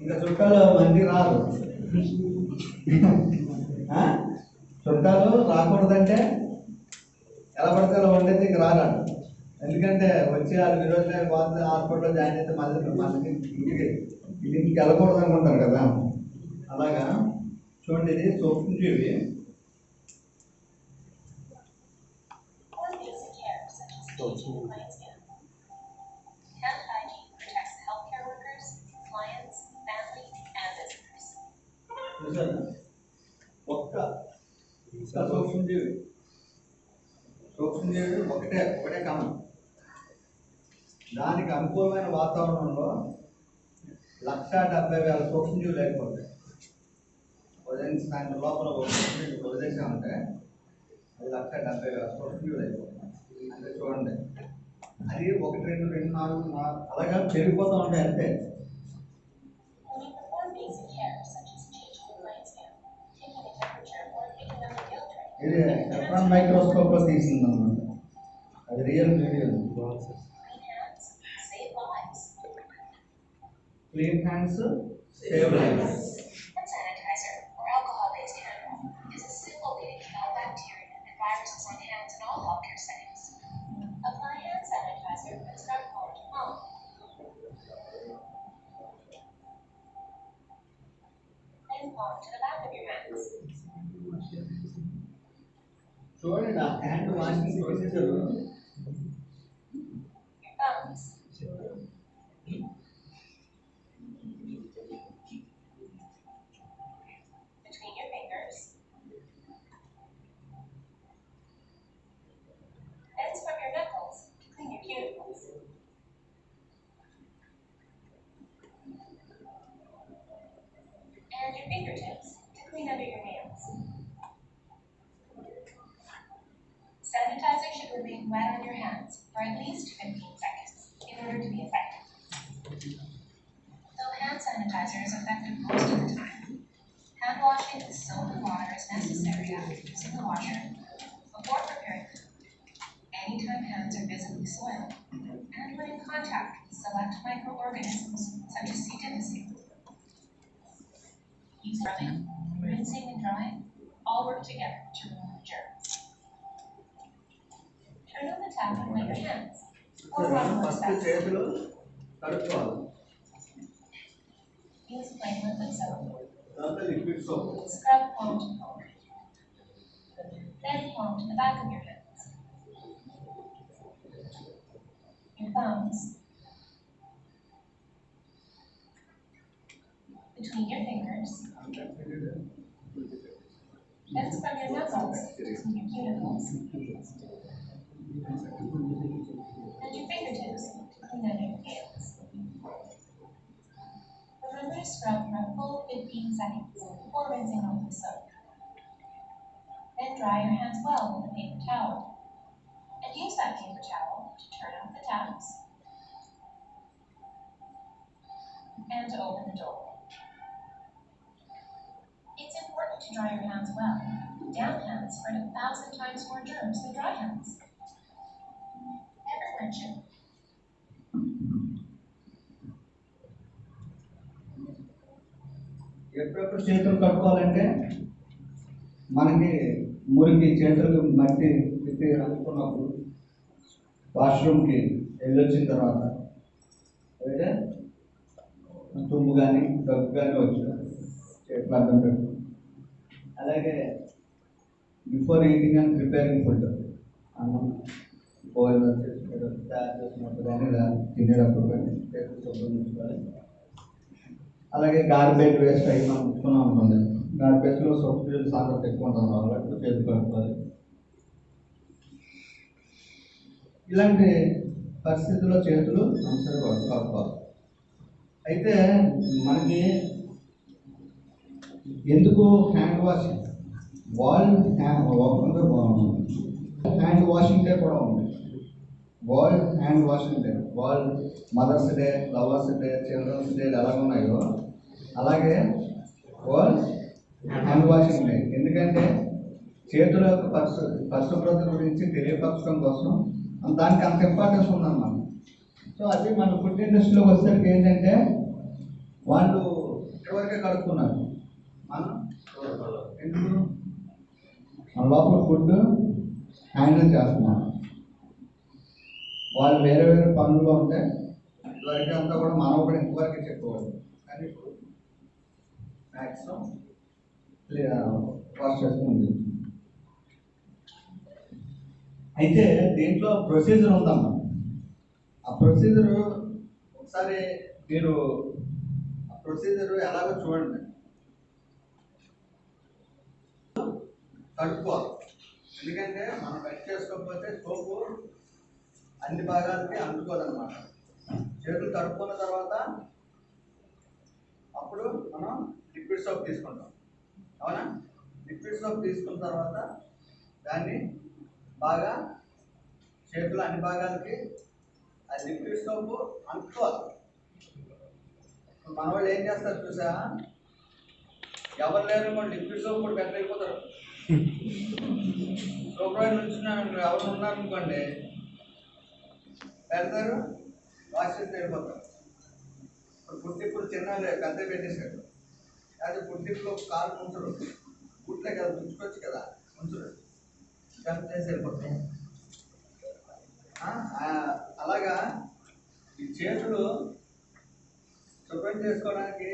ఇంకా చుట్టాలు మంది రాదు. చుట్టాలు రాకూడదంటే ఎలా పడితే అలా వండేది ఇంక రాగాడు. ఎందుకంటే వచ్చి వాళ్ళు ఈరోజు హాస్పిటల్లో జాయిన్ అయితే మళ్ళీ ఇంటికి వెళ్ళకూడదు అనుకుంటారు కదా. అలాగా చూడండి, ఇది సూక్ష్మజీవి. ఒక్క సూక్ష్మజీవి ఒకటే కామన్. దానికి అనుకూలమైన వాతావరణంలో 170,000 సూక్ష్మజీవులు లేకపోతాయి. ఉదయం సాయంత్రం లోపల వదిలేసామంటే అది 170,000 సూక్ష్మజీవులు అయిపోతాయి. అంటే చూడండి, అది 1, 2, 2, 4 అలాగా పెరిగిపోతూ ఉంటాయి. అంతే. ఇది ఎలక్ట్రాన్ మైక్రోస్కోప్లో తీసింది అనమాట. అది real video. Clean hands save lives. చూడండి, ఆ hand washing procedure Sanitizer should remain wet on your hands for at least 15 seconds in order to be effective. Though hand sanitizer is effective most of the time, hand washing with soap and water is necessary after using the washer, before preparing food, anytime hands are visibly soiled, and when in contact with select microorganisms such as C. difficile. Use rubbing, rinsing, and drying all work together to remove germs. Turn on the tap and wet your hands. First చేతులు కడుక్కోవాలి. Use plain liquid soap. తర్వాత liquid soap. Scrub palm to palm. Then palm to the back of your hands. Your thumbs. Between your fingers. Then scrub your knuckles between your cuticles. And your fingertips to clean out your nails. Remember to scrub for a full 15 seconds before rinsing off the soap. Then dry your hands well with a paper towel. And use that paper towel to turn off the taps and to open the door. It's important to dry your hands well. Damp hands spread 1,000 times more germs than dry hands. Never mention. ఎప్పుడెప్పుడు చేతులు కట్టుకోవాలంటే, మనకి మురికి చేతులకు మట్టి పెట్టి అనుకున్నప్పుడు, వాష్రూమ్కి వెళ్ళొచ్చిన తర్వాత, అయితే తుమ్ము కానీ దగ్గు కానీ వచ్చిన చేతులు అర్థం పెట్టు. అలాగే before eating and preparing food, అన్నం బాయిల్ తయారు చేసినప్పుడు కానీ ఇలా తినేటప్పుడు కానీ చేతులు శుభ్రం చేసుకోవాలి. అలాగే గార్బేజ్ వేస్ట్ అయ్యి మనం ఉంచుకున్నాం అనుకోండి, గార్బేజ్లో సబ్స్టిట్యూట్ సాంద్రత ఎక్కువ ఉంటుంది కాబట్టి చేతులు కట్టుకోవాలి. ఇలాంటి పరిస్థితుల్లో చేతులు మంచిగా కట్టుకోవాలి. అయితే మనకి ఎందుకు hand washing, hand washing day కూడా ఉంది. World hand washing day, world mother's day, lovers day, children's day ఎలాగ ఉన్నాయో అలాగే వరల్డ్ హ్యాండ్ వాషింగ్ డే. ఎందుకంటే చేతుల యొక్క పరిశుభ్రత గురించి తెలియపరచడం కోసం దానికి అంత ఇంపార్టెన్స్ ఉందన్నమాట. సో అది మన ఫుడ్ ఇండస్ట్రీలోకి వచ్చేసరికి ఏంటంటే వాళ్ళు ఇక్కడివరకే కడుక్కున్నారు, మనం ఎందుకు మన లోపల ఫుడ్ హ్యాండిల్ చేస్తున్నాం. వాళ్ళు వేరే వేరే పనుల్లో ఉంటే ఇదివరకు అంతా కూడా మనం కూడా ఇంతవరకే చెప్పుకోవాలి, కానీ ఇప్పుడు మ్యాక్సిమం వాష్ చేస్తుంది. అయితే దీంట్లో ప్రొసీజర్ ఉందమ్మా. ఆ ప్రొసీజర్ ఒకసారి మీరు ఆ ప్రొసీజర్ ఎలాగో చూడండి. కడుక్కోవాలి, ఎందుకంటే మనం కట్ చేసుకోకపోతే సోపు అన్ని భాగాలకి అంటుకోదన్నమాట. చేతులు కడుక్కున్న తర్వాత అప్పుడు మనం లిక్విడ్ సోప్ తీసుకుంటాం, అవునా? లిక్విడ్ సోప్ తీసుకున్న తర్వాత దాన్ని బాగా చేతులు అన్ని భాగాలకి ఆ లిక్విడ్ సోప్ అంటుకోవాలి. మన వాళ్ళు ఏం చేస్తారు చూసా, ఎవరు లేరు కూడా లిక్విడ్ సోప్ కూడా పెట్టలేకపోతారు. సూపర్వైజర్ నుంచి ఎవరు ఉన్నారనుకోండి పెడతారు, వాష్ చేసి వెళ్ళిపోతారు. ఇప్పుడు పుట్టిప్పుడు చిన్న పెద్ద పెట్టేశాడు, అది పుట్టిప్పుడు కాలు ముంచరు, పుట్లే కదా ముంచుకోవచ్చు కదా, ముంచరు పెద్ద చేసి వెళ్ళిపోతాం. అలాగా ఈ చేతులు శుభ్రం చేసుకోవడానికి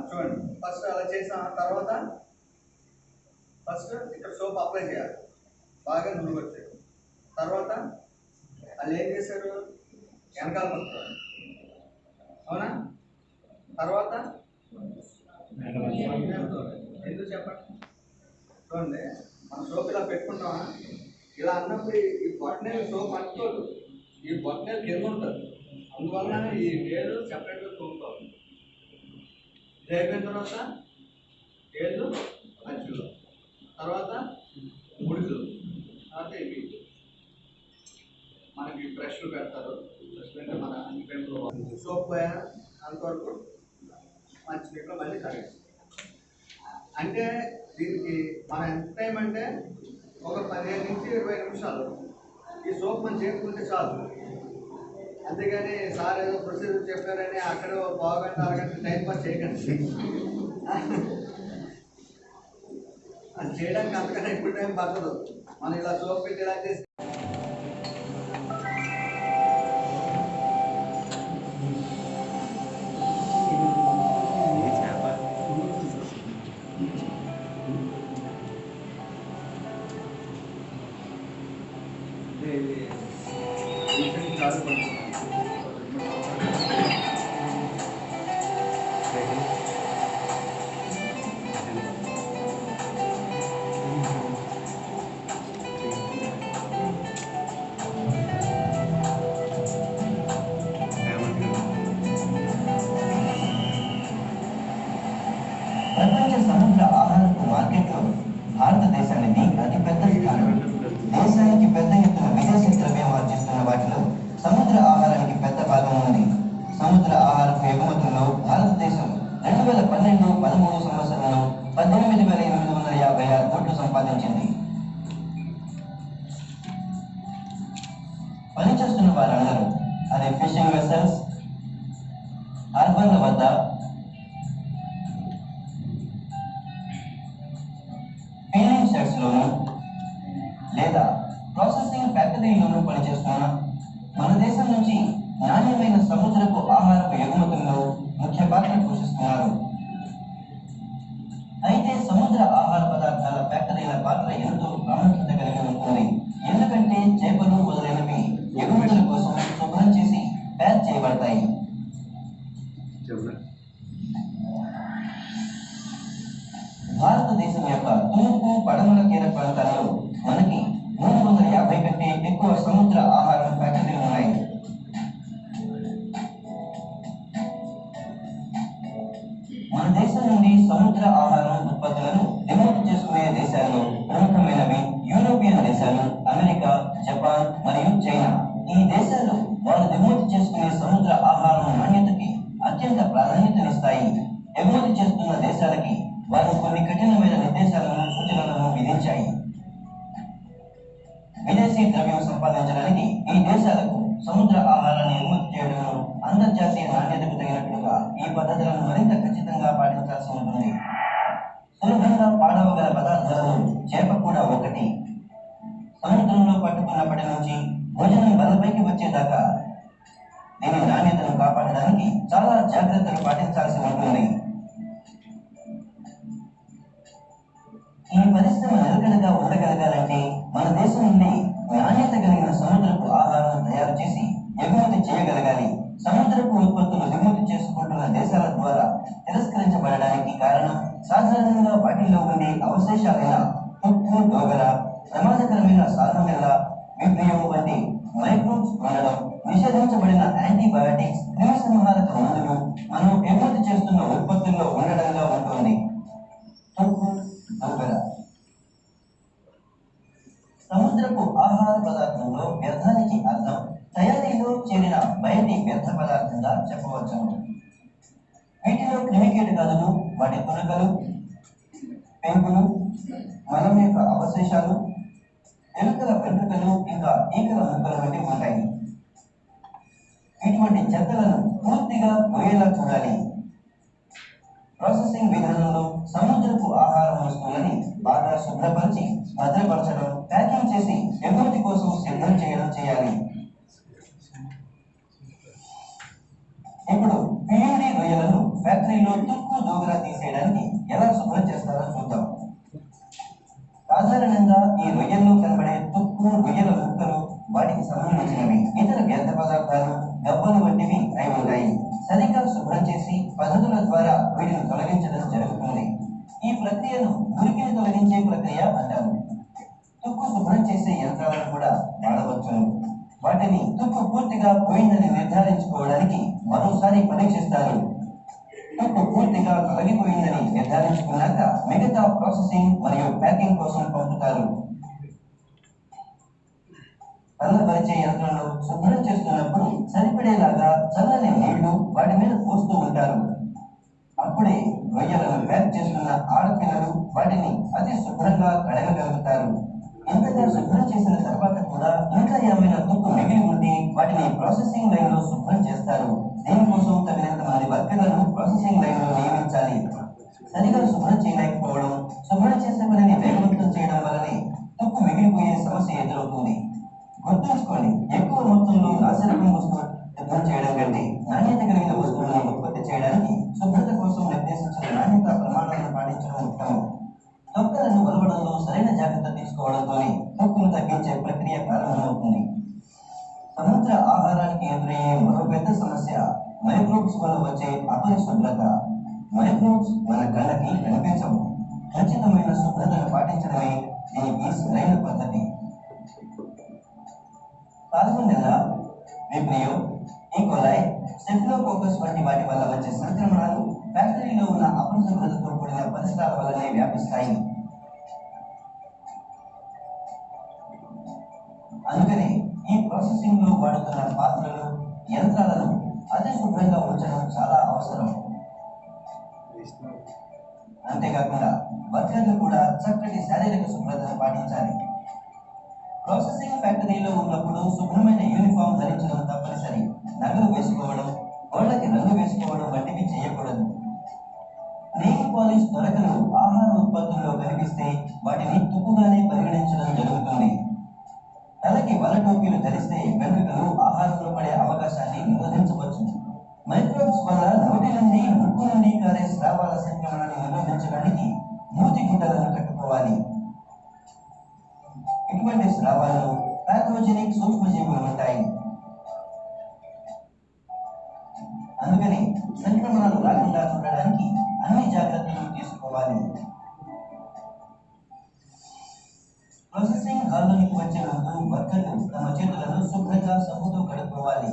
చూడండి, ఫస్ట్ అలా చేసిన తర్వాత ఫస్ట్ ఇక్కడ సోప్ అప్లై చేయాలి, బాగా నువ్వు వచ్చారు. తర్వాత వాళ్ళు ఏం చేశారు, వెనకాల పడుతున్నారు, అవునా? తర్వాత ఎందుకు చెప్పండి, చూడండి మన సోప్ ఇలా పెట్టుకుంటామా, ఇలా అన్నప్పుడు ఈ బొట్టనేలు సోప్ అంటుకోదు, ఈ బొట్టనేలు కింద ఉంటుంది, అందువల్ల ఈ వేలు సెపరేట్గా తోముకోవాలి. ఇది అయిపోయిన తర్వాత వేళ్ళు మధ్యలో, తర్వాత ముడుకులు, తర్వాత ఇవి మనకి బ్రష్లు పెడతారు. బ్రష్ అంటే మన పెంపులో సోప్ అంతవరకు మంచి నీటిలో మళ్ళీ కరెక్ట్. అంటే దీనికి మన ఎంత టైం అంటే ఒక 15 నుంచి 20 నిమిషాలు ఈ సోప్ మనం చేసుకుంటే చాలు. అంతేగాని సార్ ఏదో ప్రొసీజర్ చెప్పారని అక్కడ బాగుంటే అరగంట టైం పాస్ చేయకండి. అది చేయడానికి అంతకన్నా ఎక్కువ టైం పట్టదు. మనం ఇలా సోప్ పెట్టి ఇలా చేసి ప్రపంచ సముద్ర ఆహారపు మార్కెట్లో భారతదేశానికి అతిపెద్ద స్థానం. దేశానికి పెద్ద ఎత్తున విదేశీ ద్రవ్యం ఆర్జిస్తున్న వాటిలో సముద్ర ఆహారానికి పెద్ద భాగం ఉంది. సముద్ర ఆహారపు ఎగుమతుల్లో భారతదేశం 2012-13 సంవత్సరంలో 18,856 కోట్లు సంపాదించింది. పనిచేస్తున్న వారందరూ అది ఫిషింగ్ వెసల్స్, హార్బర్ల వద్ద, ఫీలింగ్ షెడ్స్లోనూ లేదా ప్రాసెసింగ్ ఫ్యాక్టరీలోనూ పనిచేస్తున్న మన దేశం నుంచి నాణ్యమైన సముద్రపు ఆహారపు ఎగుమతుల్లో ముఖ్య పాత్ర పోషిస్తున్నారు. అయితే సముద్ర ఆహార పదార్థాల ఫ్యాక్టరీల పాత్ర ఎంతో ప్రాముఖ్యత కలిగి ఉంటుంది. ఎందుకంటే చేపలు మొదలైనవి ఎగుమతుల కోసం శుభ్రం చేసి ప్యాక్ చేయబడతాయి. భారతదేశం యొక్క తూర్పు పడమర తీర ప్రాంతాల్లో మనకి 350 కంటే ఎక్కువ సముద్ర ఆహారం ఫ్యాక్టరీలు ఉన్నాయి. మన దేశం నుండి సముద్ర ఆహారం ఉత్పత్తులను దిగుమతి చేసుకునే దేశాల్లో ప్రముఖమైనవి యూరోపియన్ దేశాలు, అమెరికా, జపాన్ మరియు విదేశీ ద్రవ్యం సంపాదించడానికి ఈ దేశాలకు సముద్ర ఆహారాన్ని ఎగుమతి చేయడంలో అంతర్జాతీయ నాణ్యతకు తగినట్లుగా ఈ పద్ధతులను మరింత ఖచ్చితంగా పాటించాల్సి ఉంటుంది. సులభంగా పాడవగల పదార్థాలలో చేప కూడా ఒకటి. సముద్రంలో పట్టుకున్నప్పటి నుంచి భోజనం బలపైకి వచ్చేదాకా దీని నాణ్యతను కాపాడడానికి చాలా జాగ్రత్తలు పాటించాల్సి ఉంటుంది. ఈ పరిశ్రమ నిలకడగా ఉండగలగాలంటే మన దేశం నుండి నాణ్యత కలిగిన సముద్రపు ఆహారం తయారు చేసి ఎగుమతి చేయగలగాలి. సముద్రపు ఉత్పత్తులు దిగుమతి చేసుకుంటున్న దేశాల ద్వారా తిరస్కరించబడడానికి కారణం సాధారణంగా వాటిలో ఉండే అవశేషాలైన ఉప్పు, దోగల, ప్రమాదకరమైన సాల్మొనెల్లా, విబ్రియో వంటి మైక్రోబ్స్ ఉండడం, నిషేధించబడిన యాంటీబయాటిక్స్, క్రిమిసంహారక మందులు మనం ఎగుమతి చేస్తున్న ఉత్పత్తుల్లో ఉండడంగా ఉంటుంది. ఉప్పు, దోగల సముద్రపు ఆహార పదార్థంలో వ్యర్థానికి అర్థం తయారీలో చేరిన బయటి వ్యర్థ పదార్థంగా చెప్పవచ్చును. వీటిలో క్రిమికీటకాదులు, వాటి తునకలు, పెంకులు, మలం యొక్క అవశేషాలు, ఎలుకల వెంట్రుకలు, ఇంకా ఈకల ముక్కలు వంటివి ఉంటాయి. ఇటువంటి చెత్తలను పూర్తిగా పోయేలా చూడాలి. ప్రాసెసింగ్ విధానంలో సముద్రపు ఆహార వస్తువులని బాగా శుభ్రపరిచి భద్రపరచడం, ప్యాకింగ్ చేసి ఎగుమతి కోసం సిద్ధం చేయడం చేయాలి. ఇప్పుడు పియూడి రొయ్యలను ఫ్యాక్టరీలో తుక్కు దోగరా తీసేయడానికి ఎలా శుభ్రం చేస్తారో చూద్దాం. సాధారణంగా ఈ రొయ్యల్లో కనబడే తుక్కు, రొయ్యల ముక్కలు వాటికి సంబంధించినవి. ఇతర వ్యర్థ పదార్థాలు, గబ్బలు వంటివి అయి ఉంటాయి. సరిగ్గా శుభ్రం చేసి పద్ధతుల ద్వారా వీటిని తొలగించడం జరుగుతుంది. ఈ ప్రక్రియను మురికిని తొలగించే ప్రక్రియ అంటారు. తుక్కు శుభ్రం చేసే యంత్రాలను కూడా వాడవచ్చును. వాటిని తుక్కు పూర్తిగా పోయిందని నిర్ధారించుకోవడానికి మరోసారి పరీక్షిస్తారు. తుక్కు పూర్తిగా తొలగిపోయిందని నిర్ధారించుకున్నాక మిగతా ప్రాసెసింగ్ మరియు ప్యాకింగ్ కోసం పంపుతారు. చల్లబరిచే యంత్రంలో శుభ్రం చేస్తున్నప్పుడు సరిపడేలాగా చల్లని నీళ్లు వాటి మీద పోస్తూ ఉంటారు. అప్పుడే రొయ్యలను ప్యాక్ చేస్తున్న ఆడపిల్లలు వాటిని అతి శుభ్రంగా కడగగలుగుతారు. ఇంతగా శుభ్రం చేసిన తర్వాత కూడా ఇంకా ఏమైనా తుక్కు మిగిలి ఉంటే వాటిని ప్రాసెసింగ్ లైన్ లో శుభ్రం చేస్తారు. దీనికోసం తగినంత మంది వర్కర్లను ప్రాసెసింగ్ లైన్ లో నియమించాలి. సరిగా శుభ్రం చేయలేకపోవడం, శుభ్రం చేసే పనిని వేగవంతం చేయడం వల్లనే తుక్కు మిగిలిపోయే సమస్య ఎదురవుతుంది. గుర్తుంచుకోండి, ఎక్కువ మొత్తంలో నాసిరకం వస్తువులు సిద్ధం చేయడం కంటే నాణ్యత కలిగిన వస్తువులను ఉత్పత్తి చేయడానికి శుభ్రత కోసం నిర్దేశించిన నాణ్యత ప్రమాణాలను పాటించడం ఉత్తమం. తొక్కలను వలవడంలో సరైన జాగ్రత్త తీసుకోవడంతోనే తుక్కును తగ్గించే ప్రక్రియ ప్రారంభమవుతుంది. సముద్ర ఆహారానికి ఎదురయ్యే మరో పెద్ద సమస్య మైక్రోబ్స్ వల్ల వచ్చే అపరిశుభ్రత. మైక్రోబ్స్ మన కళ్ళకి కనిపించవు. ఖచ్చితమైన శుభ్రతను పాటించడమే దీనికి సరైన పద్ధతి. సాల్మొనెల్లా, విబ్రియో, ఈకోలై, స్టెఫిలోకోకస్ వంటి వాటి వల్ల వచ్చే సంక్రమణాలు ఫ్యాక్టరీలో ఉన్న అపరిశుభ్రతతో కూడిన పరిసరాల వల్లనే వ్యాపిస్తాయి. అందుకనే ఈ ప్రాసెసింగ్ లో వాడుతున్న పాత్రలు, యంత్రాలను అతి శుభ్రంగా ఉంచడం చాలా అవసరం. అంతేకాకుండా వర్కర్లు కూడా చక్కటి శారీరక శుభ్రతను పాటించాలి. ప్రాసెసింగ్ ఫ్యాక్టరీలో ఉన్నప్పుడు శుభ్రమైన యూనిఫామ్ ధరించడం తప్పనిసరి. నగలు వేసుకోవడం, గోళ్లకి రంగు వేసుకోవడం వంటివి చేయకూడదు. నెయిల్ పాలిష్ దొరకలు ఆహార ఉత్పత్తుల్లో కనిపిస్తే వాటిని తుక్కుగానే పరిగణించడం జరుగుతుంది. తలకి వల టోపీలు ధరిస్తే వెంట్రుకలు ఆహారంలో పడే అవకాశాన్ని నిరోధించవచ్చు. మైక్రోబ్స్ వల్ల నోటి నుండి, ముక్కు నుండి కారే స్రావాల సంక్రమణాన్ని నిరోధించడానికి మూతి గుడ్డలను కట్టుకోవాలి. ఇటువంటి స్రావాల్లో పాథోజెనిక్ సూక్ష్మజీవులు ఉంటాయి. అందుకని సంక్రమణాలు రాకుండా చూడడానికి అన్ని జాగ్రత్తలు తీసుకోవాలి. ప్రాసెసింగ్ హాల్లోనికి వచ్చే ముందు వర్కర్లు తమ చేతులను శుభ్రంగా సబ్బుతో కడుక్కోవాలి.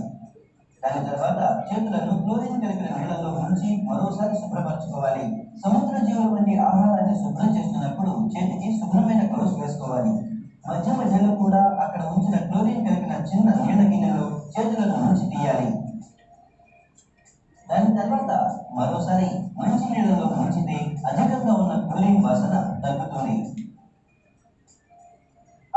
దాని తర్వాత చేతులను క్లోరిన్ కలిపిన నీళ్లలో ముంచి మరోసారి శుభ్రపరచుకోవాలి. సముద్ర జీవుల వంటి ఆహారాన్ని శుభ్రం చేస్తున్నప్పుడు చేతికి శుభ్రమైన గ్లౌస్ వేసుకోవాలి. మధ్య మధ్యలో కూడా అక్కడ ఉంచిన క్లోరిన్ కలిపిన చిన్న నీళ్ల గిన్నెలో చేతులను ముంచి తీయాలి. దాని తర్వాత మరోసారి మంచి నీళ్లలో ముంచితే అధికంగా ఉన్న క్లోరిన్ వాసన తగ్గుతుంది.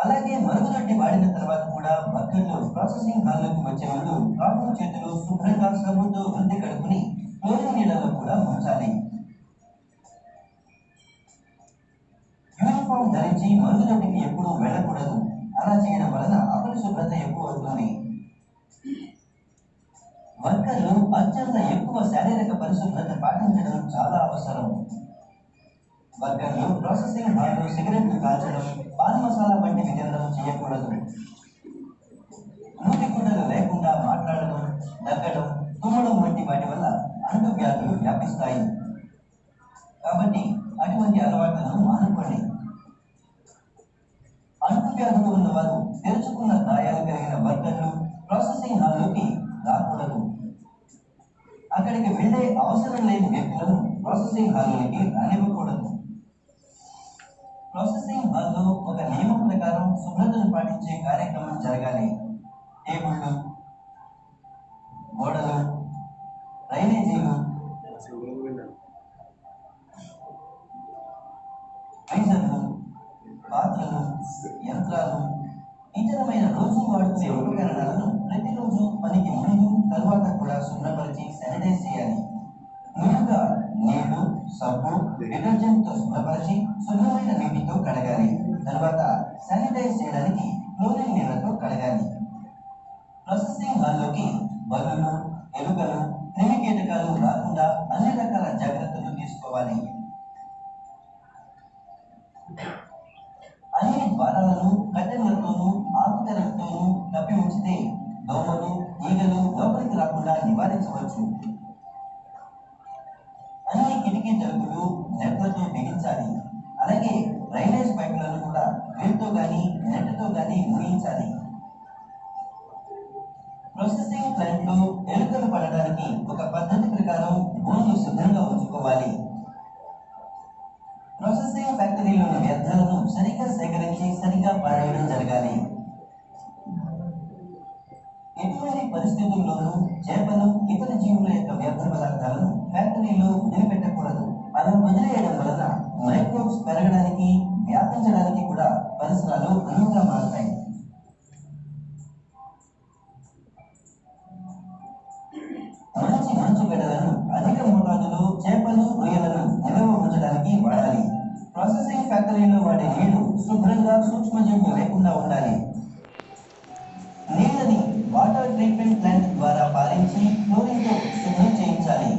అలాగే మరుగుదొడ్డి వాడిన తర్వాత కూడా వర్కర్లు ప్రాసెసింగ్ హాల్లోకి వచ్చే ముందు కాళ్ళు చేతులు శుభ్రంగా సబ్బుతో వృద్ధి కడుపుని క్లోరిన్ నీళ్లలో కూడా ఉంచాలి. యూనిఫామ్ ధరించి మరుగుదొడ్డికి ఎప్పుడూ వెళ్ళకూడదు. అలా చేయడం వలన అపరిశుభ్రత ఎక్కువ అవుతుంది. వర్కర్లు అత్యంత ఎక్కువ శారీరక పరిశుభ్రత పాటించడం చాలా అవసరం. వర్కర్లు ప్రాసెసింగ్ హాల్లో సిగరెట్లు కాల్చడం, పాన్ మసాలా వంటివి తినడం చేయకూడదు. నూతి గుడ్డలు లేకుండా మాట్లాడడం, దగ్గడం, తుమ్మడం వంటి వాటి వల్ల అంటువ్యాధులు వ్యాపిస్తాయి. కాబట్టి అటువంటి అలవాట్లను మానుకోండి. అంటువ్యాధులు ఉన్నవారు తెరుచుకున్న గాయాలు కలిగిన వర్కర్లు ప్రాసెసింగ్ హాల్లోకి రాకూడదు. అక్కడికి వెళ్లే అవసరం లేని వ్యక్తులను ప్రాసెసింగ్ హాల్లోకి రానివ్వకూడదు. ప్రాసెసింగ్ హాల్లో ఒక నియమం ప్రకారం శుభ్రతను పాటించే కార్యక్రమం జరగాలి. టేబుళ్లు, గోడలు, డ్రైనేజీలు, ఫ్రీజర్లు, పాత్రలు, యంత్రాలు, ఇతరమైన రోజు వాడుకునే ఉపకరణాలను ప్రతిరోజు పనికి ముందు తరువాత కూడా శుభ్రపరిచి శానిటైజ్ చేయాలి. ముందుగా నీళ్లు, సబ్బు, డిటర్జెంట్తో శుభ్రపరిచి శుభ్రమైన నీటితో కడగాలి. తర్వాత శానిటైజ్ చేయడానికి క్లోరిన్ నీళ్లతో కడగాలి. ప్రాసెసింగ్ హాల్లోకి బల్లులు, ఎలుకలు, క్రిమి కీటకాలు రాకుండా అన్ని రకాల జాగ్రత్తలు తీసుకోవాలి. అన్ని ద్వారాలను కట్టెలతోనూ ఆకుతెరలతోనూ కప్పి ఉంచితే దోమలు, ఈగలు లోపలికి రాకుండా నివారించవచ్చు. అన్ని కిటికీ తలుపులు నెట్లతో బిగించాలి. అలాగే డ్రైనేజ్ పైపులను కూడా వేలుతో గాని నెట్తో గాని ముగించాలి. ప్రాసెసింగ్ ప్లాంట్ లో ఎలుకలు పడడానికి ఒక పద్ధతి ప్రకారం భూములు సిద్ధంగా ఉంచుకోవాలి. ప్రాసెసింగ్ ఫ్యాక్టరీలోని వ్యర్థాలను సరిగ్గా సేకరించి సరిగ్గా పారేయడం జరగాలి. ఎటువంటి పరిస్థితుల్లోనూ చేపలు, ఇతర జీవుల యొక్క వ్యర్థ పదార్థాలను ఫ్యాక్టరీలో వదిలిపెట్టకూడదు. అలా వదిలేయడం వలన మైక్రోబ్స్ పెరగడానికి, వ్యాపించడానికి కూడా పరిసరాలు అనువుగా మారుతాయి. మంచు గడ్డలను అధిక మోతాదులో చేపలు, రొయ్యలను నిల్వ ఉంచడానికి వాడాలి. ప్రాసెసింగ్ ఫ్యాక్టరీలో వాడే నీళ్లు శుభ్రంగా సూక్ష్మజీవులు లేకుండా ఉండాలి. నీళ్ళని వాటర్ ట్రీట్మెంట్ ప్లాంట్ ద్వారా పారించి క్లోరిన్తో శుభ్రం చేయించాలి.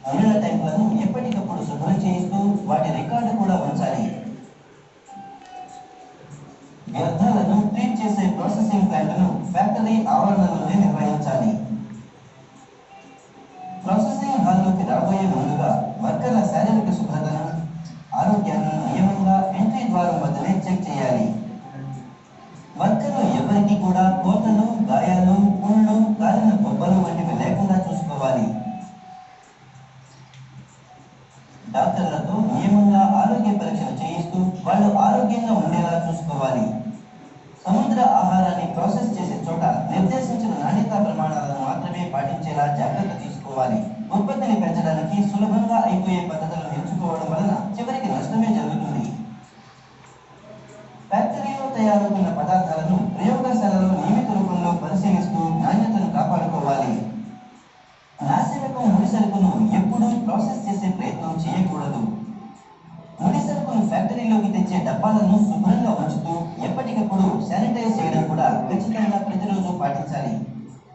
నీళ్ల ట్యాంకులను ఎప్పటికప్పుడు శుభ్రం చేయిస్తూ వాటి రికార్డు కూడా ఉంచాలి. వ్యర్థాలను ట్రీట్ చేసే ప్రాసెసింగ్ ప్లాంట్ను ఫ్యాక్టరీ ఆవరణలోనే నిర్వహించాలి. ప్రాసెసింగ్ హాల్లోకి రాబోయే ముందుగా వర్కర్ల శారీరక శుభ్రతను, ఆరోగ్యాన్ని నియమంగా ఎంట్రీ ద్వారం వద్దనే చెక్ చేయాలి. వర్కర్లు ఎవరికి కూడా కోతలు, గాయాలు, పుళ్ళు, కాలిన బొబ్బలు వంటివి లేకుండా చూసుకోవాలి. డాక్టర్లతో నియమంగా ఆరోగ్య పరీక్షలు చేయిస్తూ వాళ్ళు ఆరోగ్యంగా ఉండేలా చూసుకోవాలి. సముద్ర ఆహారాన్ని ప్రాసెస్ చేసే చోట నిర్దేశించిన నాణ్యతా ప్రమాణాలను మాత్రమే పాటించేలా జాగ్రత్త తీసుకోవాలి. ఉత్పత్తిని పెంచడానికి సులభంగా అయిపోయే పద్ధతులను ఎంచుకోవడం వలన చివరికి నష్టమే జరుగుతుంది. ఫ్యాక్టరీలో తయారవుతున్న పదార్థాలను ప్రయోగశాలలో నియమిత రూపంలో పరిశీలిస్తూ నాణ్యతను కాపాడుకోవాలి. నాసిరకం ముడి సరుకును ఎప్పుడూ ప్రాసెస్ చేసే ప్రయత్నం చేయకూడదు. ముడి సరుకును ఫ్యాక్టరీలోకి తెచ్చే డబ్బాలను శుభ్రంగా ఉంచుతూ ఎప్పటికప్పుడు శానిటైజ్ చేయడం కూడా ఖచ్చితంగా ప్రతిరోజు పాటించాలి.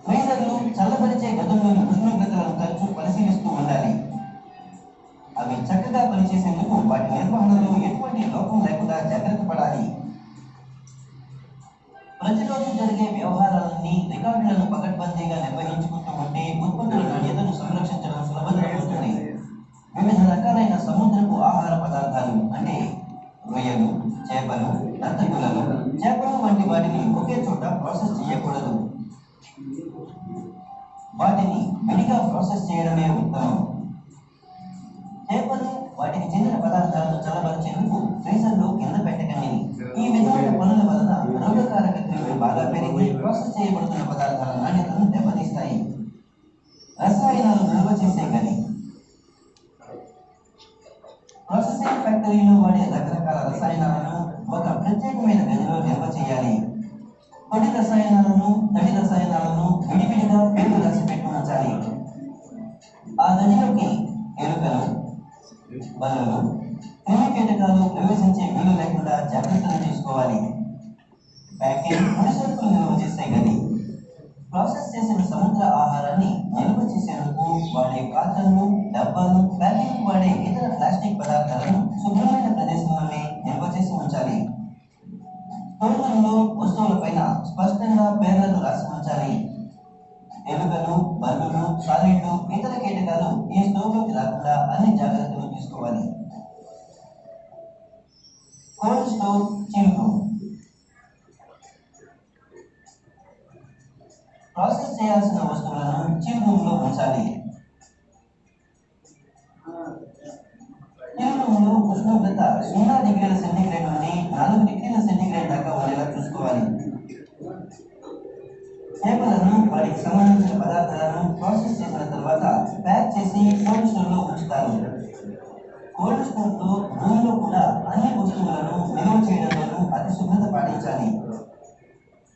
ఫ్రీజర్లు, చల్లబరిచే గదుల్లోని ఉష్ణోగ్రతలను తరచూ పరిశీలిస్తూ ఉండాలి. అవి చక్కగా పనిచేసేందుకు వాటి నిర్వహణలో ఎటువంటి లోపం లేకుండా జాగ్రత్త పడాలి. ప్రతిరోజు జరిగే వ్యవహారాలన్నీ రికార్డులను పకడ్బందీగా నిర్వహించుకుంటూ ఉంటే ఉత్పత్తుల నాణ్యతను సంరక్షించడం సులభతరమవుతుంది. వివిధ రకాలైన సముద్రపు ఆహార పదార్థాలు అంటే రొయ్యలు, చేపలు, నత్తగుల్లలు, చేపలు వంటి వాటిని ఒకే చోట ప్రాసెస్ చేయకూడదు. వాటిని విడిగా ప్రాసెస్ చేయడమే ఉత్తమం. చేపలు, వాటికి చెందిన పదార్థాలను చల్లబరిచేందుకు ఫ్రీజర్లో కింద పెట్టకండి. ఈ విధమైన పనుల వలన రోగకారక క్రిములు బాగా పెరిగి ప్రాసెస్ చేయబడుతున్న పదార్థాల నాణ్యతను దెబ్బతీస్తాయి. రసాయనాలు నిల్వ చేసే గది. ప్రాసెసింగ్ ఫ్యాక్టరీలో వాడే రకరకాల రసాయనాలను ఒక ప్రత్యేకమైన గదిలో పొడి రసాయనాలను తడి రసాయనాలను విడివిడిగా పేర్లు రాసి పెట్టి ఉంచాలి. ఆ నదిలోకి ఎలుకలు, బల్లులు, క్రిమి కీటకాలు ప్రవేశించే వీలు లేకుండా జాగ్రత్తలు తీసుకోవాలి. ప్యాకింగ్ ముడి సరుకులు నిల్వ చేసే గది. ప్రాసెస్ చేసిన సముద్ర ఆహారాన్ని నిల్వ చేసేందుకు వాడే పాత్రలు, డబ్బాలు, ప్యాకింగ్ వాడే ఇతర ప్లాస్టిక్ పదార్థాలను శుభ్రమైన ప్రదేశంలోనే నిల్వ చేసి ఉంచాలి. స్టోర్లలో వస్తువులపైన స్పష్టంగా పేర్లను రాసి ఉంచాలి. ఎలుకలు, బల్లులు, సాలీళ్లు, ఇతర కీటకాలు ఈ స్టోర్లోకి రాకుండా అన్ని జాగ్రత్తలు తీసుకోవాలి. Cold store, chill room. Process చేయాల్సిన వస్తువులను చిల్ రూమ్ లో ఉంచాలి. చిల్ రూమ్ లో ఉష్ణోగ్రత 0 డిగ్రీల సెంటీగ్రేడ్ నుండి 4 డిగ్రీల సెంటీగ్రేడ్ దాకా ఉండేలా చూసుకోవాలి. చేపలను వాటికి సంబంధించిన పదార్థాలను ప్రాసెస్ చేసిన తర్వాత ప్యాక్ చేసి కోల్డ్ స్టోర్ లో ఉంచుతారు. కోల్డ్ స్టోర్ లో రూమ్ లో కూడా అన్ని వస్తువులను నిల్వ చేయడంలోనూ అతి శుభ్రత పాటించాలి.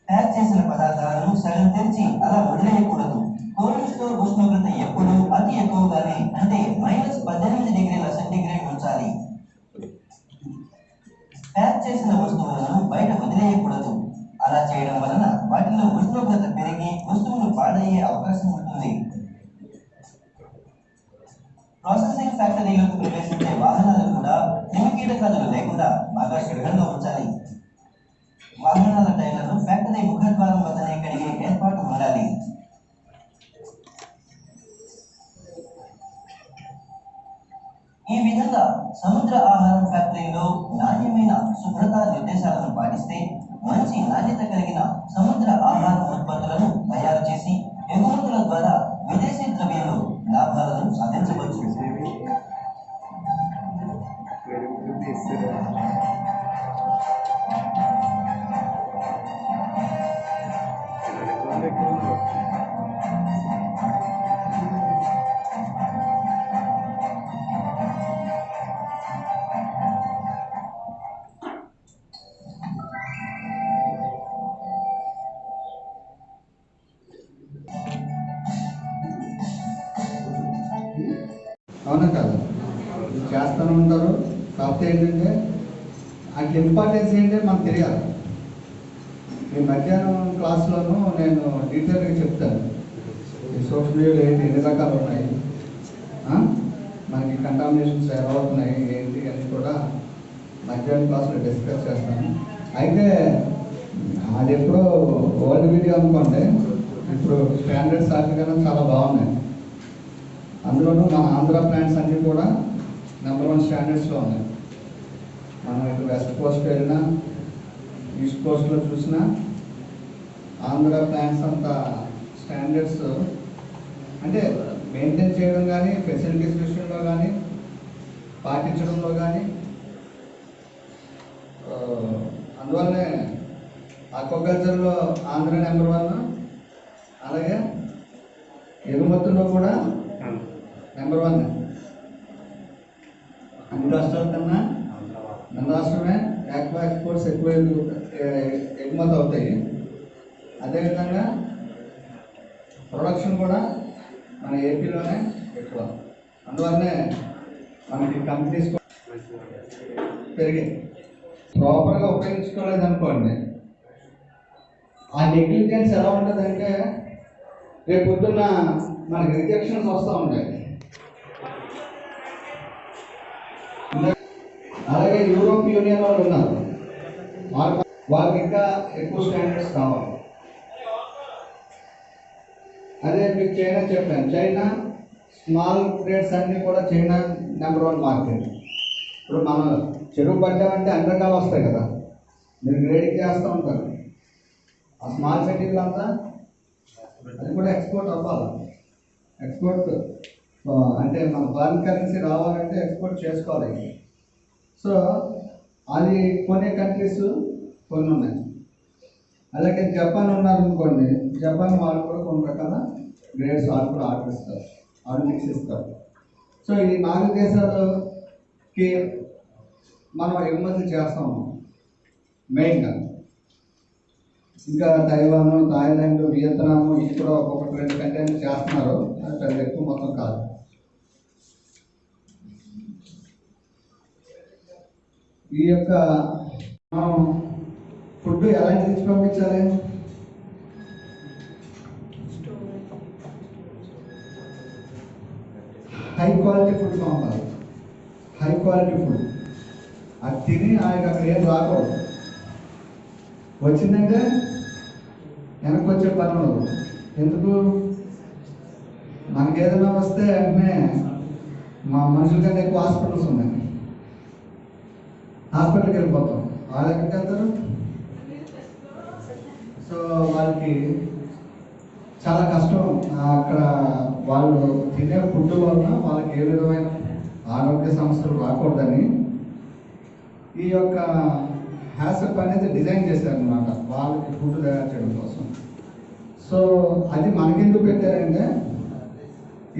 ప్యాక్ చేసిన పదార్థాలను సగం తెరిచి అలా వదిలేయకూడదు. కోల్డ్ స్టోర్ ఉష్ణోగ్రత ఎప్పుడు అతి ఎక్కువగానే అంటే -18 డిగ్రీల సెంటీగ్రేడ్ ఉంచాలి. ప్యాక్ చేసిన వస్తువులను బయట వదిలేయకూడదు. అలా చేయడం వలన వాటిలో ఉష్ణోగ్రత పెరిగి వస్తువులు పాడయ్యే అవకాశం ఉంటుంది. ప్రాసెసింగ్ ఫ్యాక్టరీలకు ప్రవేశించే వాహనాలు కూడా క్రిమికీటకాదులు లేకుండా బాగా శుభ్రంగా ఉంచాలి. వాహనాల టైర్లను ఫ్యాక్టరీ ముఖద్వారం వద్దనే కడిగే ఏర్పాటు ఉండాలి. ఈ విధంగా సముద్ర ఆహారం ఫ్యాక్టరీలో నాణ్యమైన శుభ్రతా నిర్దేశాలను పాటిస్తే మంచి నాణ్యత కలిగిన సముద్ర ఆహారం ఉత్పత్తులను తయారు చేసి ఎగుమతుల ద్వారా విదేశీ ద్రవ్యంలో లాభాలను సాధించవచ్చు. అవునా కాదు? చేస్తూనే ఉంటారు. కాకపోతే ఏంటంటే వాటి ఇంపార్టెన్స్ ఏంటంటే మనకు తెలియాలి. ఈ మధ్యాహ్నం క్లాస్లోనూ నేను డీటెయిల్గా చెప్తాను. ఈ సోషల్ మీడియాలో ఏంటి, ఎన్ని రకాలు ఉన్నాయి, మనకి కంటామినేషన్స్ ఎలా అవుతున్నాయి ఏంటి అని కూడా మధ్యాహ్నం క్లాస్లో డిస్కస్ చేస్తాను. అయితే అది ఎప్పుడో ఓల్డ్ వీడియో అనుకోండి, ఇప్పుడు స్టాండర్డ్స్ వాటికన్నా చాలా బాగున్నాయి. అందులోనూ మన ఆంధ్ర ప్లాంట్స్ అన్నీ కూడా #1 స్టాండర్డ్స్లో ఉన్నాయి. మనం ఇటు వెస్ట్ కోస్ట్ వెళ్ళినా ఈస్ట్ కోస్ట్లో చూసినా ఆంధ్ర ప్లాంట్స్ అంత స్టాండర్డ్స్ అంటే మెయింటైన్ చేయడం కానీ, ఫెసిలిటీస్ విషయంలో కానీ, పాటించడంలో కానీ, అందువల్లనే ఆక్వాకల్చర్లో ఆంధ్ర #1, అలాగే ఎగుమతుల్లో కూడా #1. అన్ని రాష్ట్రాల కన్నా మన రాష్ట్రమే ఆక్వా ఎక్స్పోర్ట్స్ ఎక్కువ ఎగుమతి అవుతాయి. అదేవిధంగా ప్రొడక్షన్ కూడా మన ఏపీలోనే ఎక్కువ. అందువల్లనే మనకి కంపెనీస్ పెరిగాయి. ప్రాపర్గా ఉపయోగించుకోలేదు అనుకోండి, ఆ నెగ్లిజెన్స్ ఎలా ఉంటుందంటే రేపు పొద్దున్న మనకి రిజెక్షన్స్ వస్తూ ఉంటాయి. అలాగే యూరోప్ యూనియన్ వాళ్ళు ఉన్నారు, వాళ్ళకి ఇంకా ఎక్కువ స్టాండర్డ్స్ కావాలి. అదే మీకు చైనా చెప్పాను, చైనా స్మాల్ గ్రేడ్స్ అన్నీ కూడా చైనా #1 మార్కెట్. ఇప్పుడు మనం చెరువు పడ్డామంటే అన్ని రకాలు వస్తాయి కదా, మీరు గ్రేడింగ్ చేస్తూ ఉంటారు. ఆ స్మాల్ మెటీరియల్ అంతా అది కూడా ఎక్స్పోర్ట్ అవ్వాలి. ఎక్స్పోర్ట్ అంటే మన ఫారిన్ కరెన్సీ రావాలంటే ఎక్స్పోర్ట్ చేసుకోవాలి. సో అది కొనే కంట్రీస్ కొన్ని ఉన్నాయి. అలాగే జపాన్ ఉన్నారనుకోండి, జపాన్ వాళ్ళు కూడా కొన్ని రకాల గ్రేడ్స్ వాళ్ళు కూడా ఆర్డర్ ఇస్తారు, వాళ్ళు మిక్స్ ఇస్తారు. సో ఈ 4 దేశాలకి మనం ఎగుమతి చేస్తాము మెయిన్గా. ఇంకా తైవాన్, థాయిలాండ్, వియత్నాం ఇది కూడా ఒక్కొక్కటి 2 కంటైనర్ చేస్తున్నారు. అది పెద్ద ఎక్కువ మొత్తం కాదు. ఈ యొక్క ఫుడ్ ఎలా తెచ్చి పంపించాలి? హై క్వాలిటీ ఫుడ్ పంపాలి. హై క్వాలిటీ ఫుడ్ అది తిని ఆయనకి అక్కడ ఏం రాకూడదు. వచ్చిందంటే వెనక్కి వచ్చే పని ఉండదు. ఎందుకు? మనకి ఏదైనా వస్తే వెంటనే మా మనుషుల కంటే ఎక్కువ హాస్పిటల్స్ ఉన్నాయి. హాస్పిటల్కి వెళ్ళిపోతాం. వాళ్ళు ఎక్కడికి వెళ్తారు? సో వాళ్ళకి చాలా కష్టం. అక్కడ వాళ్ళు తినే ఫుడ్ వలన వాళ్ళకి ఏ విధమైన ఆరోగ్య సమస్యలు రాకూడదని ఈ యొక్క హ్యాసప్ అనేది డిజైన్ చేశారనమాట వాళ్ళకి ఫుడ్ తయారు చేయడం కోసం. సో అది మనకెందుకు పెట్టారంటే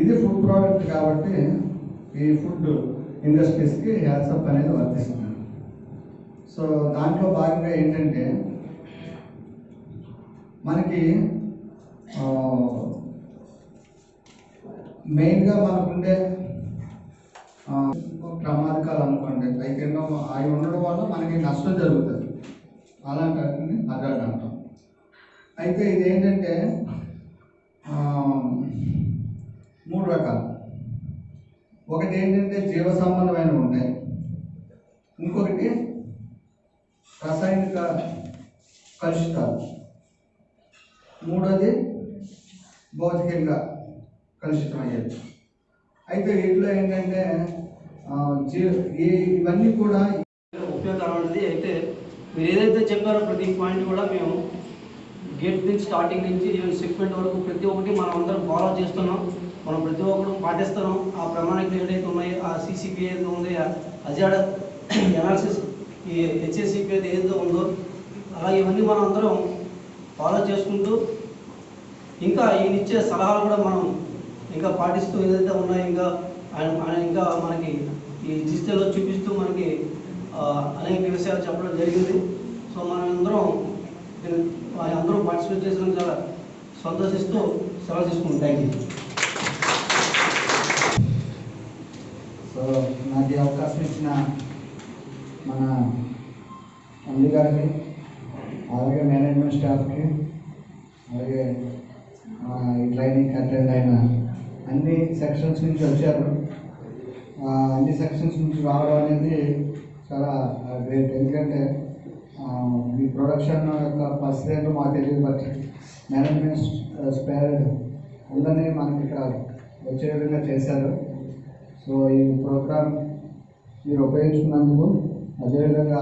ఇది ఫుడ్ ప్రోడక్ట్ కాబట్టి ఈ ఫుడ్ ఇండస్ట్రీస్కి హ్యాసప్ అనేది వర్తిస్తుంది. సో దాంట్లో భాగంగా ఏంటంటే మనకి మెయిన్గా మనకుండే ప్రమాదకాలు అనుకోండి అయితే అవి ఉండడం వల్ల మనకి నష్టం జరుగుతుంది. అలాంటి వాటిని హజార్డ్ అంటాం. అయితే ఇదేంటంటే 3 రకాలు. ఒకటి ఏంటంటే జీవ సంబంధమైనవి ఉంటాయి, ఇంకొకటి రాసాయనిక కలుషితాలు, మూడోది భౌతికంగా కలుషితం అయ్యేది. అయితే వీటిలో ఏంటంటే ఇవన్నీ కూడా ఉపయోగకరమైనది. అయితే మీరు ఏదైతే చెప్పారో ప్రతి పాయింట్ కూడా మేము గేట్ నుంచి స్టార్టింగ్ నుంచి ఈవెన్ సెగ్మెంట్ వరకు ప్రతి ఒక్కటి మనం అందరం ఫాలో చేస్తున్నాం. మనం ప్రతి ఒక్కరు పాటిస్తున్నాం. ఆ ప్రమాణికలు ఏదైతే ఉన్నాయో, ఆ CCP ఏదైతే ఉందో, హజార్డ్ అనాలిసిస్, ఈ HACCP ఏదైతే ఉందో, అలా ఇవన్నీ మనం అందరం ఫాలో చేసుకుంటూ ఇంకా ఈయన ఇచ్చే సలహాలు కూడా మనం ఇంకా పాటిస్తూ ఏదైతే ఉన్నాయో ఆయన ఇంకా మనకి ఈ డిజిటల్లో చూపిస్తూ మనకి అనేక విషయాలు చెప్పడం జరిగింది. సో మనం అందరం పార్టిసిపేట్ చేసిన చాలా సంతోషిస్తూ సెలవు తీసుకుంటాం. Thank you. సో నాకు ఈ అవకాశం ఇచ్చిన మన ఎండి గారికి, అలాగే మేనేజ్మెంట్ స్టాఫ్కి, అలాగే ఈ ట్రైనింగ్ అటెండ్ అయిన అన్ని సెక్షన్స్ నుంచి వచ్చారు. అన్ని సెక్షన్స్ నుంచి రావడం అనేది చాలా గ్రేట్. ఎందుకంటే ఈ ప్రొడక్షన్ యొక్క పర్సెంట్ మాకు తెలియదు, బట్ మేనేజ్మెంట్ స్పేర్డ్ అందరినీ మనకి ఇక్కడ వచ్చే విధంగా చేశారు. సో ఈ ప్రోగ్రామ్ మీరు ఉపయోగించుకున్నందుకు, అదేవిధంగా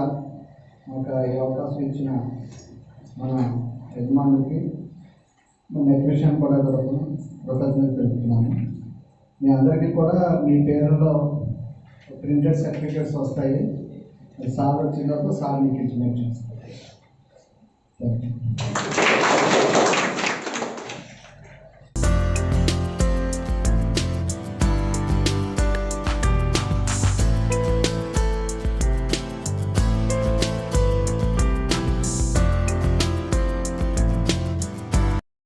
మాకు ఈ అవకాశం ఇచ్చిన మన యజమానులకి, మన ఎగ్జిబిషన్ కూడా కృతజ్ఞతలు తెలుపుతున్నాము. మీ అందరికీ కూడా మీ పేరులో ప్రింటెడ్ సర్టిఫికేట్స్ వస్తాయి. సార్ వచ్చిన తర్వాత సార్ మీకు ఇంటిమేట్ చేస్తారు. Thank you.